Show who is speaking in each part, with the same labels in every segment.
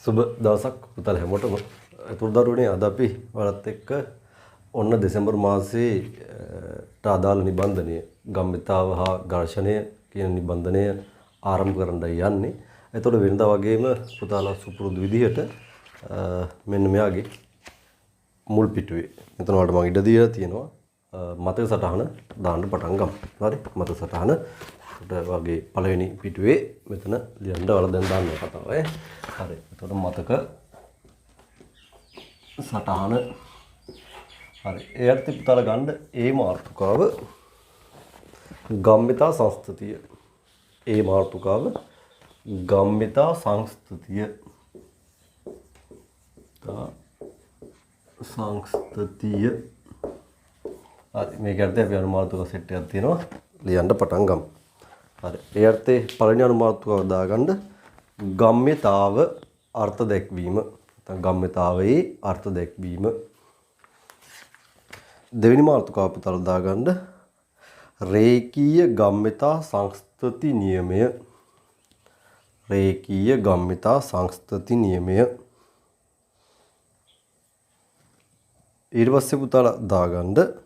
Speaker 1: සුබ දවසක් පුතල හැමෝටම. ඒතර දරුවනේ අද අපි ඔයාලත් එක්ක ඔන්න දෙසැම්බර් මාසයේ අදාළ නිබන්ධනය ගම්මිතාව හා ඝර්ෂණය කියන නිබන්ධනය ආරම්භ කරන්න යන්නේ. ඒතකොට වෙනදා වගේම පුතාලා සුපුරුදු විදිහට මෙන්න මෙයාගේ මුල් පිටුවේ මෙතන වලට මම ඉඩ දීලා තියෙනවා මතක සටහන දාන්න පටන් ගමු. හරි මතක සටහන වගේ පළවෙනි පිටුවේ මෙතන ලියන්න වල දැන් දාන්න කතාව හරි එතකොට මතක සටහන හරි ඒත් පුතාලා ගන්න ඒ මාතෘකාව ගම්මිතා සංස්කෘතිය ඒ මාතෘකාව ගම්මිතා සංස්කෘතිය සංස්කෘතිය හරි මේක අර්ථය අපි අනුමානතුක සෙට් එකක් තියෙනවා ලියන්න පටන් ගමු. හරි ඒ අර්ථයේ පළවෙනි අනුමානතුකව දාගන්න ගම්මිතාව අර්ථ දැක්වීම නැත්නම් ගම්මිතාවේ අර්ථ දැක්වීම. දෙවෙනි මාතෘකාව පුතල දාගන්න රේඛීය ගම්මිතා සංස්කෘති නියමය රේඛීය ගම්මිතා සංස්කෘති නියමය. ඊට පස්සේ පුතල දාගන්න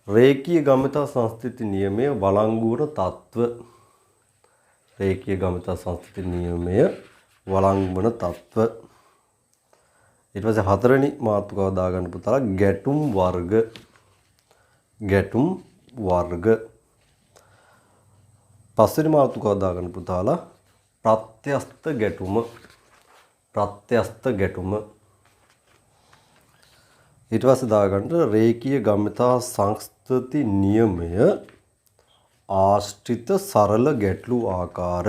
Speaker 1: රේඛීය ගම්මිතා සංස්කෘති නියමය වළංගු වන තත්ත්ව රේඛීය ගම්මිතා සංස්කෘති නියමය වළංගු වන තත්ත්ව. ඊට පස්සේ හතරවෙනි මාතෘකාව දාගන්න පුතාලා ගැටුම් වර්ග පස්වෙනි මාතෘකාව දාගන්න පුතාලා ප්‍රත්‍යස්ත ගැටුම. ඊට පස්සේ දාගන්න රේඛීය ගම්මිතා සංස්කෘති නියමය ආශ්‍රිත සරල ගැටලු ආකාර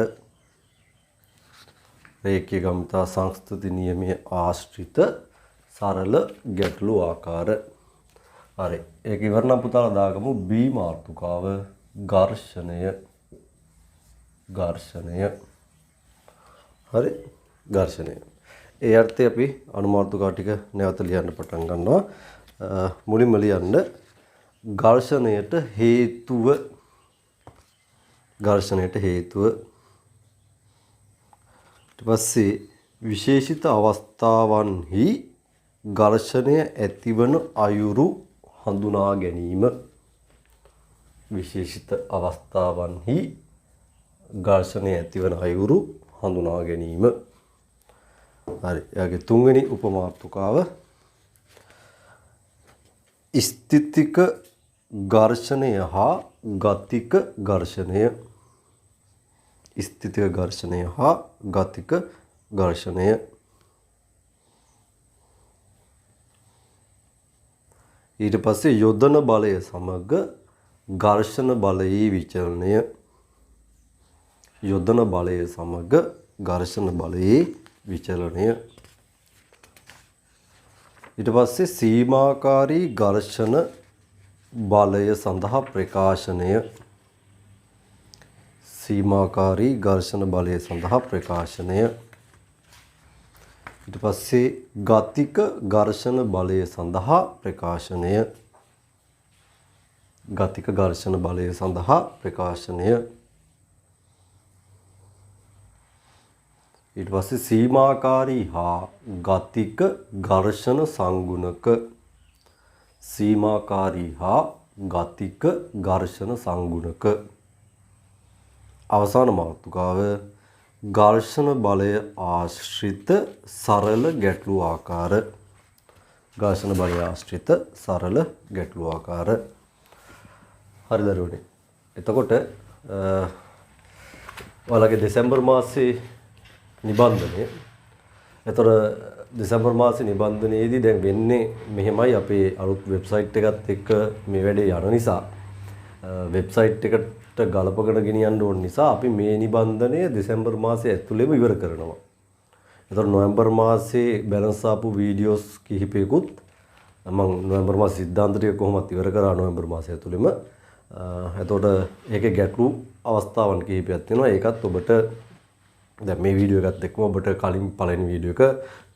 Speaker 1: රේඛීය ගම්මිතා සංස්කෘති නියමයේ ආශ්‍රිත සරල ගැටලු ආකාර. හරි ඒක ඉවරනම් පුතාලා දාගමු B මාතෘකාව ඝර්ෂණය. හරි ඝර්ෂණය ඒ අර්ථය අපි අනුමාතෘකා ටික නැවත ලියන්න පටන් ගන්නවා. මුලින්ම ලියන්න ඝර්ෂණයට හේතුව ඊට පස්සේ විශේෂිත අවස්ථාවන්හි ඝර්ෂණය ඇතිවන අයුරු හඳුනා ගැනීම. විශේෂිත අවස්ථාවන්හි ඝර්ෂණය ඇතිවන අයුරු හඳුනා ගැනීම. හරි එයාගේ තුන්වෙනි උපමාතෘකාව ස්ථිතික ඝර්ෂණය හා ගතික ඝර්ෂණය. ස්ථිතික ඝර්ෂණය හා ගතික ඝර්ෂණය. ඊට පස්සේ යොදන බලය සමග ඝර්ෂණ බලයේ විචලනය. යොදන බලය සමග ඝර්ෂණ බලයේ විචලනය. ඊට පස්සේ සීමාකාරී ඝර්ෂණ බලය සඳහා ප්‍රකාශනය. සීමාකාරී ඝර්ෂණ බලය සඳහා ප්‍රකාශනය. ඊට පස්සේ ගතික ඝර්ෂණ බලය සඳහා ප්‍රකාශනය. ගතික ඝර්ෂණ බලය සඳහා ප්‍රකාශනය. ඊට පස්සේ සීමාකාරී හා ගතික ඝර්ෂණ සංගුණක. සීමාකාරී හා ගතික ඝර්ෂණ සංගුණක. අවසාන මාතෘකාව ඝර්ෂණ බලය ආශ්‍රිත සරල ගැටලු ආකාර. ඝර්ෂණ බලය ආශ්‍රිත සරල ගැටලු ආකාර. හරි දරුවනේ. එතකොට ඔයාලගේ දෙසැම්බර් මාසයේ නිබන්ධනය. එතකොට දෙසැම්බර් මාසේ නිබන්ධනයේදී දැන් වෙන්නේ මෙහෙමයි අපේ අලුත් වෙබ්සයිට් එකත් එක්ක මේ වැඩේ යන නිසා වෙබ්සයිට් එකට ගලපගෙන ගෙනියන්න ඕන නිසා අපි මේ නිබන්ධනය දෙසැම්බර් මාසයේ ඇතුළෙම ඉවර කරනවා. එතකොට නොවැම්බර් මාසයේ බැලන්ස් ආපු වීඩියෝස් කිහිපයකුත් මම නොවැම්බර් මාස සිද්ධාන්ත ටික කොහොමද ඉවර කරා නොවැම්බර් මාසය ඇතුළෙම. එතකොට ඒකේ ගැටලු අවස්ථාවන් කිහිපයක් තියෙනවා. ඒකත් ඔබට දැන් මේ වීඩියෝ එකත් එක්කම ඔබට කලින් පළවෙනි වීඩියෝ එක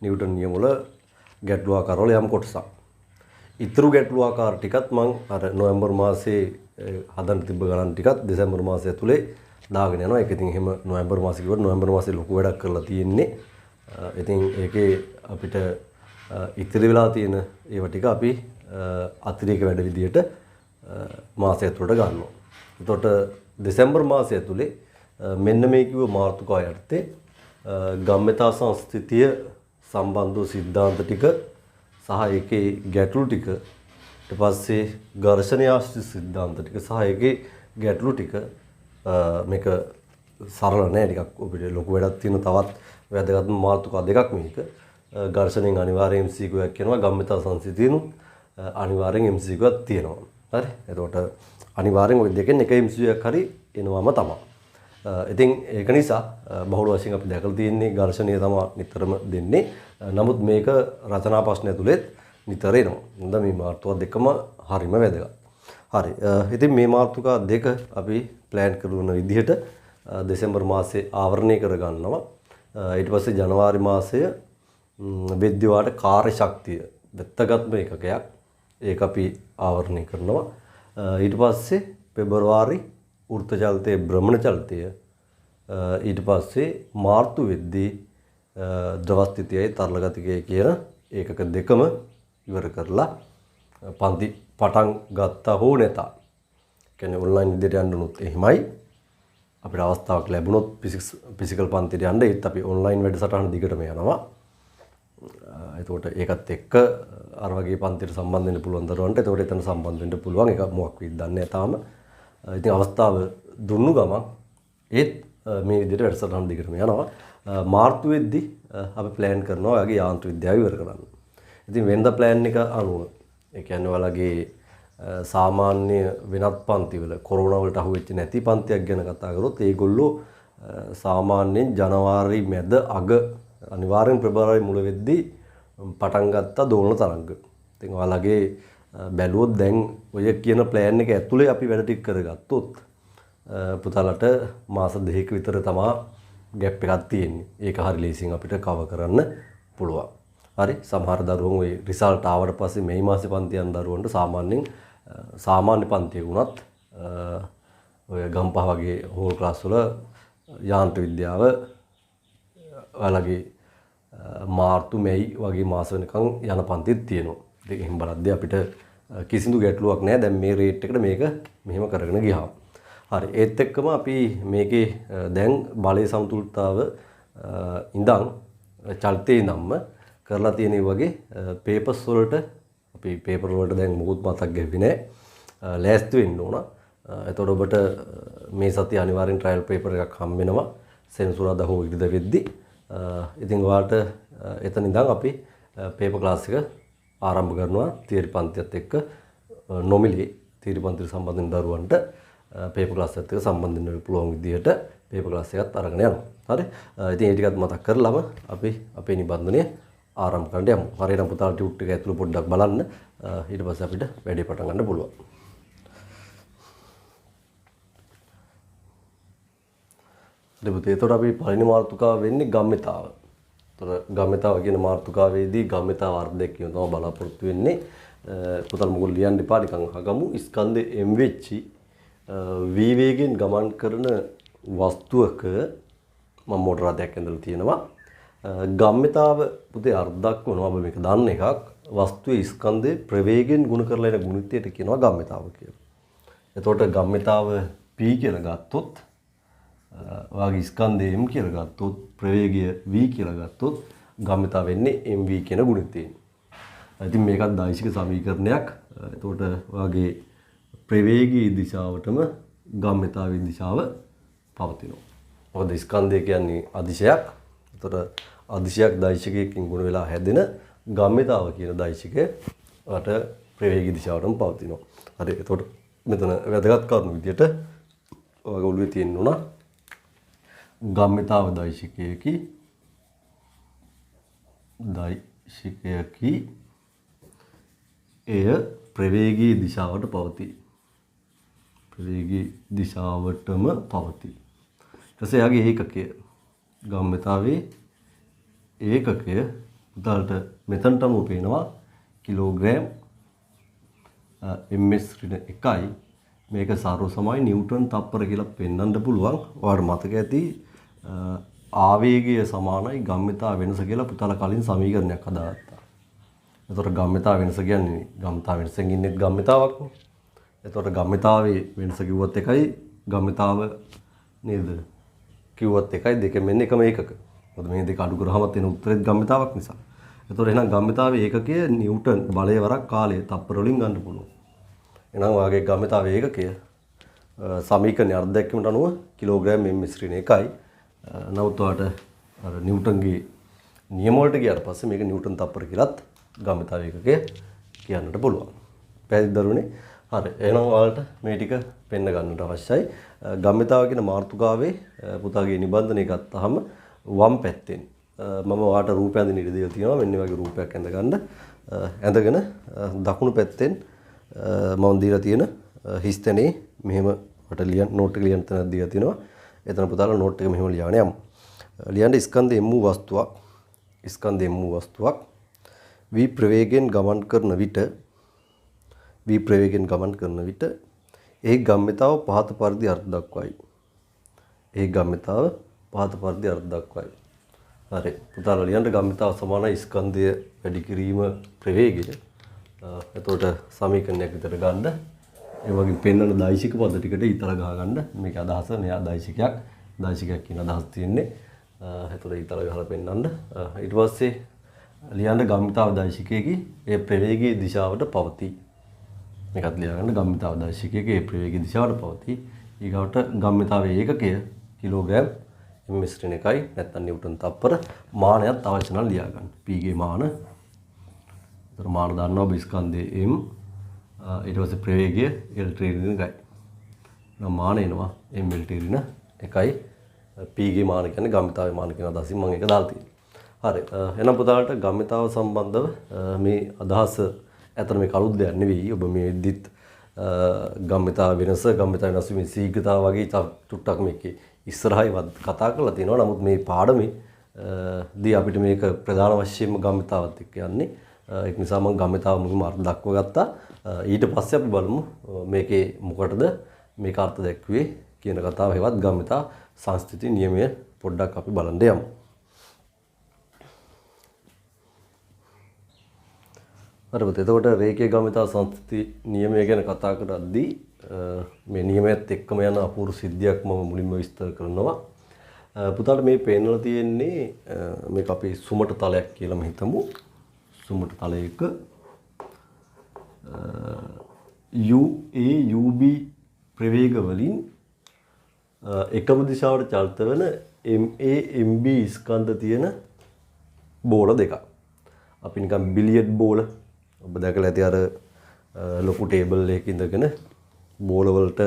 Speaker 1: නිව්ටන් නියම වල ගැටලු ආකාර වල යම් කොටසක්. ඊතුරු ගැටලු ආකාර ටිකත් මම අර නොවැම්බර් මාසයේ හදන්න තිබ්බ ගණන් ටිකත් දෙසැම්බර් මාසය ඇතුලේ දාගෙන යනවා. ඒක ඉතින් එහෙම නොවැම්බර් මාසෙ කිව්වොත් නොවැම්බර් මාසෙ ලොකු වැඩක් කරලා තියෙන්නේ. ඉතින් ඒකේ අපිට ඉතිරි වෙලා තියෙන ඒවා ටික අපි අතිරේක වැඩ විදියට මාසය ඇතුළට ගන්නවා. එතකොට දෙසැම්බර් මාසය ඇතුලේ මෙන්න මේ කිව්ව මාතෘකාව යටතේ ගම්මිතා සංස්කෘතිය සම්බන්ධ සිද්ධාන්ත ටික සහ ඒකේ ගැටලු ටික ඊට පස්සේ ඝර්ෂණ ආශ්‍රිත සිද්ධාන්ත ටික සහ ඒකේ ගැටලු ටික මේක සරල නෑ ටිකක් අපිට ලොකු වැඩක් තියෙන තවත් වැදගත් මාතෘකා දෙකක් මේක. ඝර්ෂණයෙන් අනිවාර්යෙන් MCQ එකක් වෙනවා ගම්මිතා සංස්කෘතියනු අනිවාර්යෙන් MCQ එකක් තියෙනවා. හරි. එතකොට අනිවාර්යෙන් ওই දෙකෙන් එක MCQ එකක් හරි එනවම තමයි. ඉතින් ඒක නිසා බහුල වශයෙන් අපි දැකලා තියෙන්නේ ඝර්ෂණය තමයි නිතරම දෙන්නේ. නමුත් මේක රචනා ප්‍රශ්න ඇතුළේ නිතර එනවා. හොඳ මේ මාතෘකා දෙකම හරිම වැදගත්. හරි. ඉතින් මේ මාතෘකා දෙක අපි ප්ලෑන් කරන විදිහට දෙසැම්බර් මාසයේ ආවරණය කර ගන්නවා. ඊට පස්සේ ජනවාරි මාසය විද්‍යාවට කාර්ය ශක්තිය වැත්තගත්ම එකකයක්. ඒක අපි ආවරණය කරනවා. ඊට පස්සේ පෙබරවාරි වෘත්ත චලිතයේ භ්‍රමණ චලිතය ඊට පස්සේ මාර්තු වෙද්දී ද්‍රව ස්ථිතියයි තරල ගතිකය කියන ඒකක දෙකම ඉවර කරලා පන්ති පටන් ගත්තා හෝ නැත. කියන්නේ ඔන්ලයින් විදිහට යන්න උනොත් එහෙමයි. අපිට අවස්ථාවක් ලැබුණොත් ෆිසිකල් පන්තියට යන්න ඒත් අපි ඔන්ලයින් වැඩසටහන දිගටම යනවා. එතකොට ඒකත් එක්ක අර වගේ පන්තියට සම්බන්ධ වෙන්න පුළුවන් දරුවන්ට එතකොට එතන සම්බන්ධ වෙන්න පුළුවන්. ඒක මොකක් වෙයිද දන්නේ නැහැ තාම. ඉතින් අවස්ථාව දුන්නු ගමන් ඒත් මේ විදිහට වැඩසටහන දිගටම යනවා. මාර්තු වෙද්දී අපි ප්ලෑන් කරනවා ඔයගේ යාන්ත්‍ර විද්‍යාව ඉවර කරන්න. ඉතින් වෙනද ප්ලෑන් එක අනුව ඒ කියන්නේ ඔයාලගේ සාමාන්‍ය වෙනත් පන්තිවල කොරෝනා වලට අහු වෙච්ච නැති පන්තියක් ගැන කතා කරොත් ඒගොල්ලෝ සාමාන්‍යයෙන් ජනවාරි මැද අග අනිවාර්යෙන් පෙබරවාරි මුල වෙද්දී පටන් ගත්ත දෝලන තරංග. ඉතින් ඔයාලගේ බැලුවොත් දැන් ඔය කියන ප්ලෑන් එක ඇතුලේ අපි වැඩ ටික කරගත්තොත් පුතාලට මාස දෙකක විතර තමයි ગેප් එකක් තියෙන්නේ. ඒක හරි ලේසියෙන් අපිට කවර් කරන්න පුළුවන්. හරි සමහර දරුවෝ ওই රිසල්ට් ආවට පස්සේ මේ මාසේ පන්ති යන දරුවන්ට සාමාන්‍යයෙන් සාමාන්‍ය පන්තියක වුණත් ඔය ගම්පහ වගේ හෝල් ක්ලාස් වල යාන්ත්‍ර විද්‍යාව ඔයාලගේ මාර්තු මැයි වගේ මාස වෙනකන් යන පන්තිත් තියෙනවා. ඉතින් එහෙම බලද්දී අපිට කිසිදු ගැටලුවක් නැහැ. දැන් මේ රේට් එකට මේක මෙහෙම කරගෙන ගියාම. හරි ඒත් එක්කම අපි මේකේ දැන් බලයේ සමතුලිතතාව ඉඳන් චලිතේ නම්ම කරලා තියෙන වගේ පේපර්ස් වලට අපි පේපර් වලට දැන් මොකුත් මතක් ගැව්වේ නැහැ. ලෑස්ති වෙන්න ඕන. එතකොට ඔබට මේ සතිය අනිවාර්යෙන් ට්‍රයල් පේපර් එකක් හම් වෙනවා. සෙනසුරාදා හෝ ඉරිදා වෙද්දි. ඉතින් ඔයාලට එතන ඉඳන් අපි පේපර් ක්ලාස් එක ආරම්භ කරනවා. තියරි පන්තියත් එක්ක නොමිලේ තියරි පන්තියට සම්බන්ධ වෙන දරුවන්ට පේපර් ක්ලාස් එකත් එක්ක සම්බන්ධ වෙන්න පුළුවන් විදිහට පේපර් ක්ලාස් එකත් අරගෙන යනවා. හරි. ඉතින් ඒ ටිකත් මතක් කරලාම අපි අපේ නිබන්ධනය ආරම්භ කරන්න යමු. හරියටම පුතාලා ටියුට් එක ඇතුළේ පොඩ්ඩක් බලන්න. ඊට පස්සේ අපිට වැඩේ පටන් ගන්න පුළුවන්. දෙපොතේ එතකොට අපි පළවෙනි මාතෘකාව වෙන්නේ ගම්මිතාව. එතකොට ගම්මිතාව කියන මාතෘකාවේදී ගම්මිතාව වර්ධයක් කියන තමයි බලාපොරොත්තු වෙන්නේ. පුතාලා මොකද ලියන්න එපා නිකන් අහගමු. ස්කන්ධ m වෙච්චි v වේගෙන් ගමන් කරන වස්තුවක මම මෝටර රථයක් ඇඳලා තියෙනවා. ගම්මිතාව පුතේ අර්ධක් වෙනවා. ඔබ මේක දන්න එකක්. වස්තුවේ ස්කන්ධේ ප්‍රවේගයෙන් ගුණ කරලා එන ගුණිතයට කියනවා ගම්මිතාව කියලා. එතකොට ගම්මිතාව p කියලා ගත්තොත් ඔයාගේ ස්කන්ධය m කියලා ගත්තොත් ප්‍රවේගය v කියලා ගත්තොත් ගම්මිතාව වෙන්නේ mv කියන ගුණිතයෙන්. ඉතින් මේකත් දෛශික සමීකරණයක්. එතකොට ඔයාගේ ප්‍රවේගී දිශාවටම ගම්මිතාවේ දිශාව පවතිනවා. මොකද ස්කන්ධය කියන්නේ අදිශයක්. එතකොට අදිශයක් දෛශිකයකින් ගුණ වෙලා හැදෙන ගම්මිතාව කියන දෛශිකයට ප්‍රවේගී දිශාවටම පවතිනවා. හරි. එතකොට මෙතන වැදගත් කරුණු විදියට ඔයගොල්ලෝ ඔළුවේ තියෙන්න උනා ගම්මිතාව දෛශිකයකි එය ප්‍රවේගී දිශාවට පවතී. ප්‍රවේගී දිශාවටම පවතී. ඊට පස්සේ යාගේ ඒකකය ගම්මිතාවේ ඒකකය උදාලට මෙතනටම පේනවා කිලෝග්‍රෑම් ms ඍණ 1යි. මේක සාරෝ සමයි නිව්ටන් තප්පර කියලා පෙන්වන්න පුළුවන්. ඔයාලට මතක ඇති ආවේගය සමානයි ගම්මිතා වෙනස කියලා පුතාලා කලින් සමීකරණයක් හදාගත්තා. එතකොට ගම්මිතා වෙනස කියන්නේ ගම්මිතා වෙනසෙන් ඉන්නේ ගම්මිතාවක්නේ. එතකොට ගම්මිතාවේ වෙනස කිව්වොත් එකයි ගම්මිතාව නේද? කිව්වොත් එකයි දෙකෙන් මෙන්න එකම ඒකක. මොකද මේ දෙක අඩු කරාම තියෙන උත්තරෙත් ගම්මිතාවක් නිසා. එතකොට එහෙනම් ගම්මිතාවේ ඒකකය නිව්ටන් බලය වරක් කාලය තප්පර වලින් ගන්න පුළුවන්. එහෙනම් වාගේ ගම්මිතාවේ ඒකකය සමීකරණ අර්ධයක්කමට අනුව කිලෝග්‍රෑම් මෙම් මිශ්‍රණය එකයි. නමුත් ඔයාලට අර නිව්ටන්ගේ නියම වලට ගියාට පස්සේ මේක නිව්ටන් තප්පර කියලාත් ගම්මිතාව ඒකකය කියන්නට පුළුවන්. පැහැදිලිද දරුවනේ? හරි. එහෙනම් ඔයාලට මේ ටික පෙන්න ගන්නට අවශ්‍යයි. ගම්මිතාව කියන මාතෘකාවේ පුතාගේ නිබන්ධනය ගත්තාම වම් පැත්තෙන් මම ඔයාලට රූපය අඳින්න ඉඩ දීලා තියෙනවා. මෙන්න මේ වගේ රූපයක් ඇඳ ගන්න. ඇඳගෙන දකුණු පැත්තෙන් මම දීලා තියෙන හිස්තැනේ මෙහෙම වට ලියන්න නෝට් එක ලියන්න තැනක් දීලා තිනවා. එතන පුතාලා නෝට් එක මෙහෙම ලියාගෙන යමු. ලියන්න ස්කන්ධ M වූ වස්තුවක් v ප්‍රවේගයෙන් ගමන් කරන විට ඒ ගම්මිතාව පහත පරිදි අර්ථ දක්වයි. හරි. පුතාලා ලියන්න ගම්මිතාව සමානයි ස්කන්ධය වැඩි කිරීම ප්‍රවේගය. එතකොට සමීකරණයක් විතර ගන්න. ඒ වගේ පෙන්වන දෛශික පද ටිකට ඊතල ගහ ගන්න. මේකේ අදහස මෙයා දෛශිකයක් කියන අදහස තියෙන්නේ. එතකොට ඊතල ගහලා පෙන්වන්න. ඊට පස්සේ ලියන්න ගම්මිතාව දෛශිකයේ ඒ ප්‍රවේගයේ දිශාවට පවතී. මේකත් ලියාගන්න ගම්මිතාව දෛශිකයේ ඒ ප්‍රවේගයේ දිශාවට පවතී. ඊගවට ගම්මිතාවේ ඒකකය කිලෝග්‍රෑම් m මිශ්‍රණ එකයි නැත්නම් නිව්ටන් තප්පර මානයත් අවශ්‍ය නම් ලියා ගන්න. p ගේ මාන. ඒතර මාන දන්නවා ඔබ ස්කන්ධයේ m ඊට පස්සේ ප්‍රවේගය l ට්‍රිලියන එකයි. නම් මාන එනවා m l ට්‍රිලියන එකයි. p ගේ මාන කියන්නේ ගම්මිතාවේ මාන කියන අදහසින් මම ඒක දාලා තියෙනවා. හරි. එහෙනම් පුතාලට ගම්මිතාව සම්බන්ධව මේ අදහස ඇත්තට මේ කලුත් දෙයක් නෙවෙයි. ඔබ මේ විදිහත් ගම්මිතාව වෙනස වෙනස් වීමේ ශීඝ්‍රතාව වගේ චුට්ටක් මේකේ ඉස්සරහයි කතා කරලා තියෙනවා. නමුත් මේ පාඩමේ දී අපිට මේක ප්‍රධාන වශයෙන්ම ගම්මිතාවත් එක්ක යන්නේ. ඒක නිසා මම ගම්මිතාව මුලින්ම අර්ථ දක්ව ගත්තා. ඊට පස්සේ අපි බලමු මේකේ මොකටද මේක අර්ථ දැක්ුවේ කියන කතාව හෙවත් ගම්මිතා සංස්කෘති නියමය පොඩ්ඩක් අපි බලන්න යමු. හරිද? එතකොට රේඛීය ගම්මිතා සංස්කෘති නියමය ගැන කතා කරද්දී මේ නියමයත් එක්කම යන අපූර්ව සිද්ධියක් මම මුලින්ම විස්තර කරනවා. පුතාට මේ පේන්නලා තියෙන්නේ මේක අපේ සුමට තලයක් කියලා හිතමු. සුමට තලයක UB ප්‍රවේග වලින් එකම දිශාවට චලිත වෙන MB ස්කන්ධ තියෙන බෝල දෙකක්. අපි නිකන් බිලියඩ් බෝල ඔබ දැකලා ඇති අර ලොකු ටේබල් එකක ඉඳගෙන බෝල වලට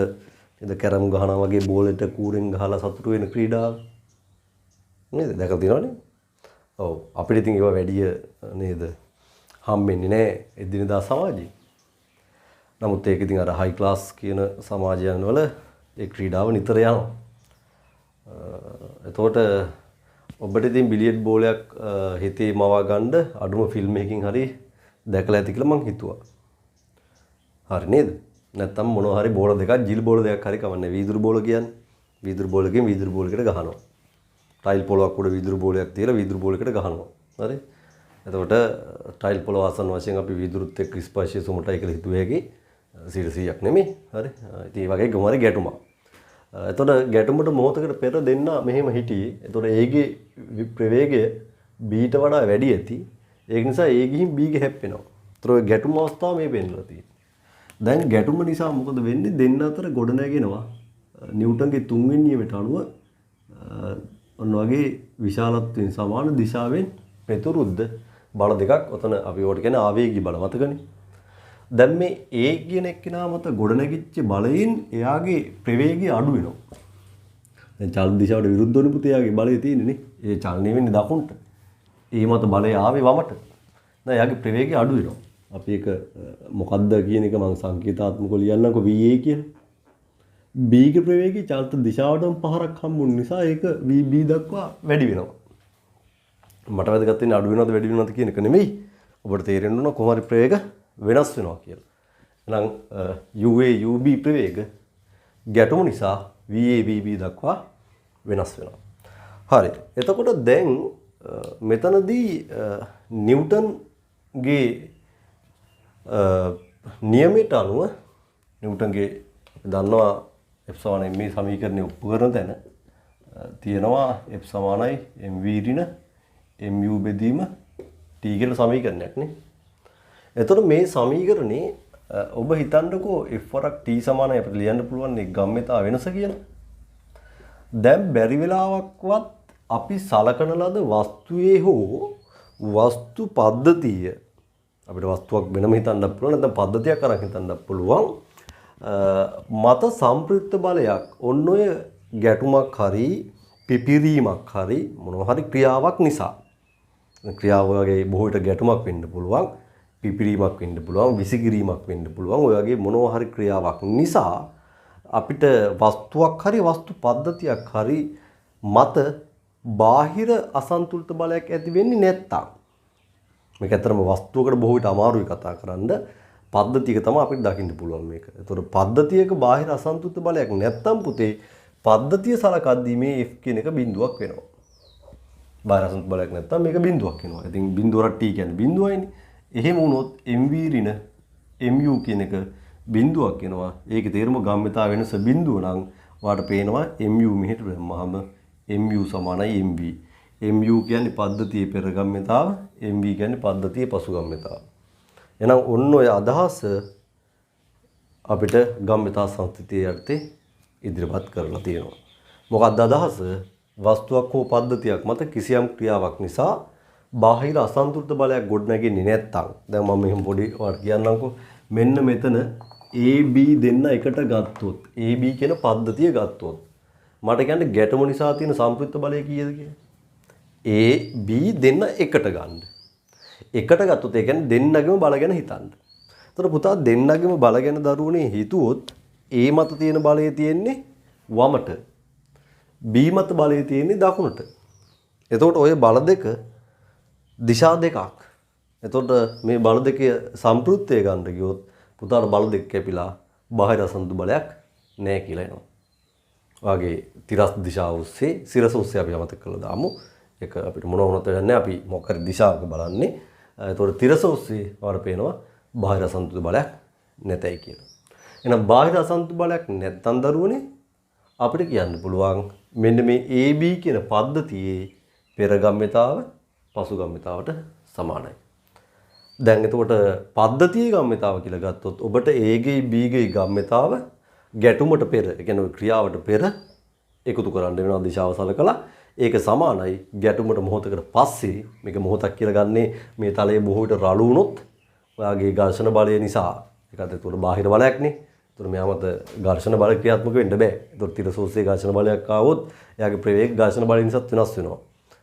Speaker 1: ඉඳ කැරම් ගහනවා වගේ බෝලෙට කූරෙන් ගහලා සතුටු වෙන ක්‍රීඩාව නේද? දැකලා තියෙනවනේ. ඔව්. අපිට ඉතින් ඒවා වැඩි නේද හම්බෙන්නේ නැහැ එදිනෙදා සමාජයේ. නමුත් ඒක ඉතින් අර හයි ක්ලාස් කියන සමාජයන් වල ඒ ක්‍රීඩාව නිතර යනවා. එතකොට ඔබට ඉතින් බිලියඩ් බෝලයක් හිතේ මවා ගන්න අඩුම ෆිල්ම් එකකින් හරි දැකලා ඇති කියලා මං හිතුවා. හරි නේද? නැත්තම් මොනවා හරි බෝල දෙකක් ජිල් බෝල දෙකක් හරි කවන්නේ. වීදුරු බෝල කියන්නේ. වීදුරු බෝලකින් වීදුරු බෝලයකට ගහනවා. ටයිල් පොලවක් උඩ වීදුරු බෝලයක් තියලා වීදුරු බෝලයකට ගහනවා. හරි? එතකොට ටයිල් පොලව ආසන්න වශයෙන් අපි වීදුරුත් එක්ක ස්පර්ශය සුමටයි කියලා හිතුවේ හැකි 100ක් නෙමෙයි. හරි? ඉතින් මේ වගේ ගොමාරි ගැටුමක්. එතකොට ගැටුමට මොහොතකට පෙර දෙන්න මෙහෙම හිටියේ. එතකොට ඒගේ ප්‍රවේගය B ට වඩා වැඩි ඇති. ඒක නිසා A ගිහින් B ගේ හැප්පෙනවා. ඒතර ගැටුම අවස්ථාව මේ වෙන්නලා තියෙන්නේ. දැන් ගැටුම නිසා මොකද වෙන්නේ? දෙන්න අතර ගොඩ නැගෙනවා. නිව්ටන්ගේ තුන්වෙනි නියමයට අනුව ඔන්න වගේ විශාලත්වයෙන් සමාන දිශාවෙන් ප්‍රතිරුද්ධ බල දෙකක් ඔතන අපි ඒකට කියන්නේ ආවේගී බල මතකනේ. දැන් මේ A කියන එක්කෙනා මත ගොඩ නැගිච්ච බලයෙන් එයාගේ ප්‍රවේගය අඩු වෙනවා. දැන් චලන දිශාවට විරුද්ධ වෙන පුතේ එයාගේ බලය තියෙන්නේ නේ. ඒ චලනය වෙන්නේ දකුණට. ඒ මත බලය ආවේ වමට. දැන් එයාගේ ප්‍රවේගය අඩු වෙනවා. අපි ඒක මොකද්ද කියන එක මම සංකේතාත්මකව ලියන්නම්කෝ VA කියලා. B ගේ ප්‍රවේගය චලිත දිශාවටම පහරක් හම්බුන නිසා ඒක VB දක්වා වැඩි වෙනවා. මට වැදගත් වෙන්නේ අඩු වෙනවද වැඩි වෙනවද කියන එක නෙමෙයි. ඔබට තේරෙන්න ඕන කොහොම හරි ප්‍රවේග වෙනස් වෙනවා කියලා. එහෙනම් UA UB ප්‍රවේග ගැටුම නිසා VA VB දක්වා වෙනස් වෙනවා. හරි. එතකොට දැන් මෙතනදී නිව්ටන්ගේ නියමයට අනුව නිව්ටන්ගේ දන්නවා F සමානයි මේ සමීකරණය ඔප්පු කරන තැන තියෙනවා F සමානයි mv ඍණ mu බෙදීම t කියලා සමීකරණයක් නේ. එතකොට මේ සමීකරණේ ඔබ හිතන්නකෝ f වරක් t සමානයි අපිට ලියන්න පුළුවන් ඒ ගම්මිතා වෙනස කියලා. දැන් බැරි වෙලාවක්වත් අපි සලකන ලද වස්තුවේ හෝ වස්තු පද්ධතිය අපිට වස්තුවක් වෙනම හිතන්නත් පුළුවන් නැත්නම් පද්ධතියක් අරන් හිතන්නත් පුළුවන් මත සම්ප්‍රයුක්ත බලයක් ඔන්න ඔය ගැටුමක් හරි පිපිරීමක් හරි මොනවා හරි ක්‍රියාවක් නිසා ක්‍රියාව වගේ බොහෝ විට ගැටුමක් වෙන්න පුළුවන් පිපිරීමක් වෙන්න පුළුවන් විසිකිරීමක් වෙන්න පුළුවන් ඔය වගේ මොනවා හරි ක්‍රියාවක් නිසා අපිට වස්තුවක් හරි වස්තු පද්ධතියක් හරි මත බාහිර අසන්තුලිත බලයක් ඇති වෙන්නේ නැත්තම් මේක ඇත්තටම වස්තුවකට බොහෝ විට අමාරුයි කතා කරන්න පද්ධතියක තමයි අපිට දකින්න පුළුවන් මේක. ඒතකොට පද්ධතියක බාහිර අසන්තුලිත බලයක් නැත්තම් පුතේ පද්ධතිය සලකද්දී මේ f කියන එක බිඳුවක් වෙනවා. බාහිර අසන්තුලිත බලයක් නැත්තම් මේක බිඳුවක් වෙනවා. ඉතින් බිඳුවරට t කියන්නේ බිඳුවයිනේ. එහෙම වුණොත් mv ඍණ mu කියන එක බිඳුවක් වෙනවා. ඒකේ තේරුම ගම්මිතා වෙනස බිඳුව නම් ඔයාලට පේනවා mu මෙහෙට දැම්මහම mu සමානයි mv. mu කියන්නේ පද්ධතියේ පෙර ගම්මිතාව, mv කියන්නේ පද්ධතියේ පසු ගම්මිතාව. එහෙනම් ඔන්න ඔය අදහස අපිට ගම්මිතා සංස්ථිතිය යටතේ ඉදිරිපත් කරලා තියෙනවා. මොකක්ද අදහස? වස්තුවක් හෝ පද්ධතියක් මත කිසියම් ක්‍රියාවක් නිසා බාහිර අසන්තුලිත බලයක් ගොඩනැගෙන්නේ නැත්තම් දැන් මම මෙහෙම පොඩි ඔයාලට කියන්නම්කෝ මෙන්න මෙතන AB දෙන්න එකට ගත්තොත් AB කියන පද්ධතිය ගත්තොත් මට කියන්නේ ගැටුම නිසා තියෙන සම්ප්‍රයුක්ත බලය කීයද කියලා AB දෙන්න එකට ගන්න. එකට ගත්තොත් ඒ කියන්නේ දෙන්නගේම බල ගැන හිතන්න. එතකොට පුතා දෙන්නගේම බල ගැන දරුවනේ හිතුවොත් A මත තියෙන බලය තියෙන්නේ වමට B මත බලය තියෙන්නේ දකුණට. එතකොට ওই බල දෙක දිශා දෙකක්. එතකොට මේ බල දෙකේ සම්ප්‍රයුක්තය ගන්න ගියොත් පුතාට බල දෙක කැපිලා බාහිර අසන්තු බලයක් නැහැ කියලා එනවා. වාගේ තිරස් දිශාව ඔස්සේ සිරස ඔස්සේ අපි අමතක කළා දාමු. ඒක අපිට මොන වුණත් වෙන්නේ අපි මොකක් හරි දිශාවක බලන්නේ. එතකොට තිරස ඔස්සේ වඩ පේනවා බාහිර අසන්තුලිත බලයක් නැතයි කියලා. එහෙනම් බාහිර අසන්තුලිත බලයක් නැත්තම් දරුවනේ අපිට කියන්න පුළුවන් මෙන්න මේ AB කියන පද්ධතියේ පෙර ගම්මිතාව පසු ගම්මිතාවට සමානයි. දැන් එතකොට පද්ධතියේ ගම්මිතාව කියලා ගත්තොත් ඔබට A ගේ B ගේ ගම්මිතාව ගැටුමට පෙර ඒ කියන්නේ ක්‍රියාවට පෙර එකතු කරන්න වෙනවා දිශාව සලකලා ඒක සමානයි ගැටුමට මොහොතකට පස්සේ මේක මොහොතක් කියලා ගන්නේ මේ තලයේ බොහෝ විට රළු වුණොත් ඔයාගේ ඝර්ෂණ බලය නිසා ඒකත් ඒතකොට බාහිර බලයක් නේ. ඒතකොට මෙයා මත ඝර්ෂණ බල ක්‍රියාත්මක වෙන්න බෑ. ඒතකොට තිරසෝස්සේ ඝර්ෂණ බලයක් ආවොත් එයාගේ ප්‍රවේග ඝර්ෂණ බලය නිසාත් වෙනස් වෙනවා.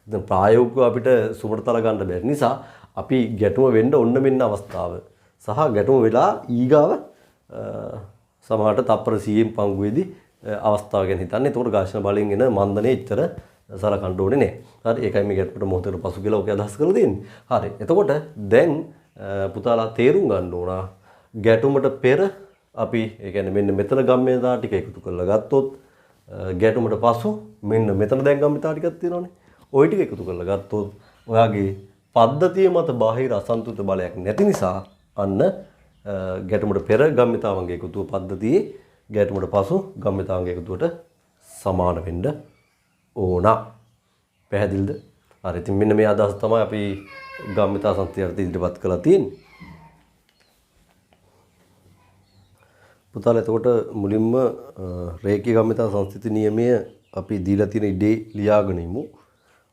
Speaker 1: දැන් ප්‍රායෝගිකව අපිට සුමටතල ගන්න බැරි නිසා අපි ගැටුම වෙන්න ඔන්න මෙන්න අවස්ථාව සහ ගැටුම වෙලා ඊගාව සමහරට තප්පර 100න් පංගුවේදී අවස්ථාව ගැන හිතන්නේ. ඒතකොට ඝර්ෂණ බලයෙන් එන මන්දනේ එච්චර සලකන්න ඕනේ නෑ. හරි ඒකයි මේ ගැටුමට මොහොතකට පසු කියලා ඔක අදහස් කරලා තියෙන්නේ. හරි එතකොට දැන් පුතාලා තේරුම් ගන්න ඕන ගැටුමට පෙර අපි ඒ කියන්නේ මෙන්න මෙතන ගම්මිතා ටික එකතු කරලා ගත්තොත් ගැටුමට පසු මෙන්න මෙතන දැන් ගම්මිතා ටිකක් තියෙනවානේ. ওই ටික එකතු කරලා ගත්තොත් ඔයාගේ පද්ධතිය මත බාහිර අසන්තුලිත බලයක් නැති නිසා අන්න ගැටුමට පෙර ගම්මිතාවන්ගේ එකතුව පද්ධතියේ ගැටුමට පසු ගම්මිතාවන්ගේ එකතුවට සමාන වෙන්න ඕන. පැහැදිලිද? හරි ඉතින් මෙන්න මේ අදහස තමයි අපි ගම්මිතා සංස්ථිතියට ඉදිරිපත් කරලා තියෙන්නේ. පුතාලා එතකොට මුලින්ම රේඛීය ගම්මිතා සංස්ථිති නියමය අපි දීලා තියෙන ඉඩේ ලියාගෙන ඉමු.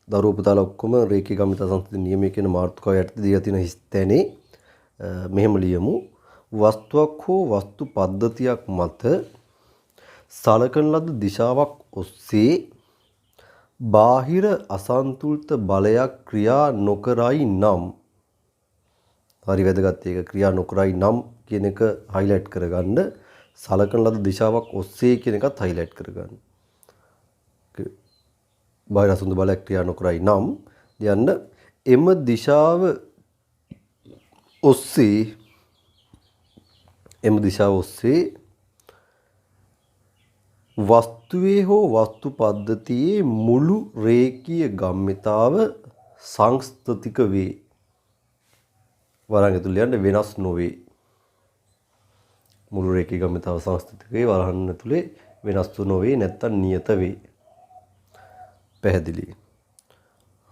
Speaker 1: දරුවෝ පුතාලා ඔක්කොම රේඛීය ගම්මිතා සංස්ථිති නියමය කියන මාතෘකාව යටතේ දීලා තියෙන හිස්තැනේ මෙහෙම ලියමු. වස්තුවක් හෝ වස්තු පද්ධතියක් මත සලකන ලද දිශාවක් ඔස්සේ බාහිර අසන්තුලිත බලයක් ක්‍රියා නොකරයි නම් හරි වැදගත් ඒක ක්‍රියා නොකරයි නම් කියන එක highlight කරගන්න සලකන ලද දිශාවක් ඔස්සේ කියන එකත් highlight කරගන්න. බාහිර අසන්තුලිත බලයක් ක්‍රියා නොකරයි නම් යන්න එම දිශාව ඔස්සේ වස්තුවේ හෝ වස්තු පද්ධතියේ මුළු රේඛීය ගම්මිතාව සංස්ථතික වේ. වරහන් ඇතුළේ යන්න වෙනස් නොවේ. මුළු රේඛීය ගම්මිතාව සංස්ථතික වේ. වරහන් ඇතුළේ වෙනස් නොවේ නැත්තම් නියත වේ. පැහැදිලි.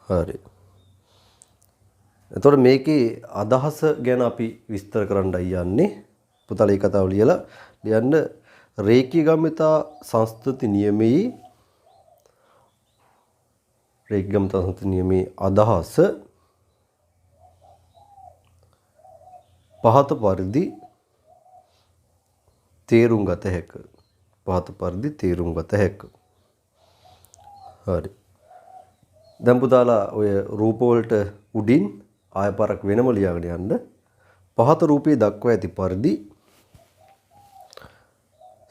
Speaker 1: හරි. එතකොට මේකේ අදහස ගැන අපි විස්තර කරන්නයි යන්නේ. පුතාලා මේ කතාව ලියලා ලියන්න රේඛීය ගම්මිතා සංස්ථති නියමයේ රේඛීය ගම්මිතා සංස්ථති නියමයේ අදහස පහත පරිදි තේරුම් ගත හැක. පහත පරිදි තේරුම් ගත හැක. හරි. දැන් පුතාලා ඔය රූප වලට උඩින් ආය පාරක් වෙනම ලියාගෙන යන්න. පහත රූපයේ දක්වා ඇති පරිදි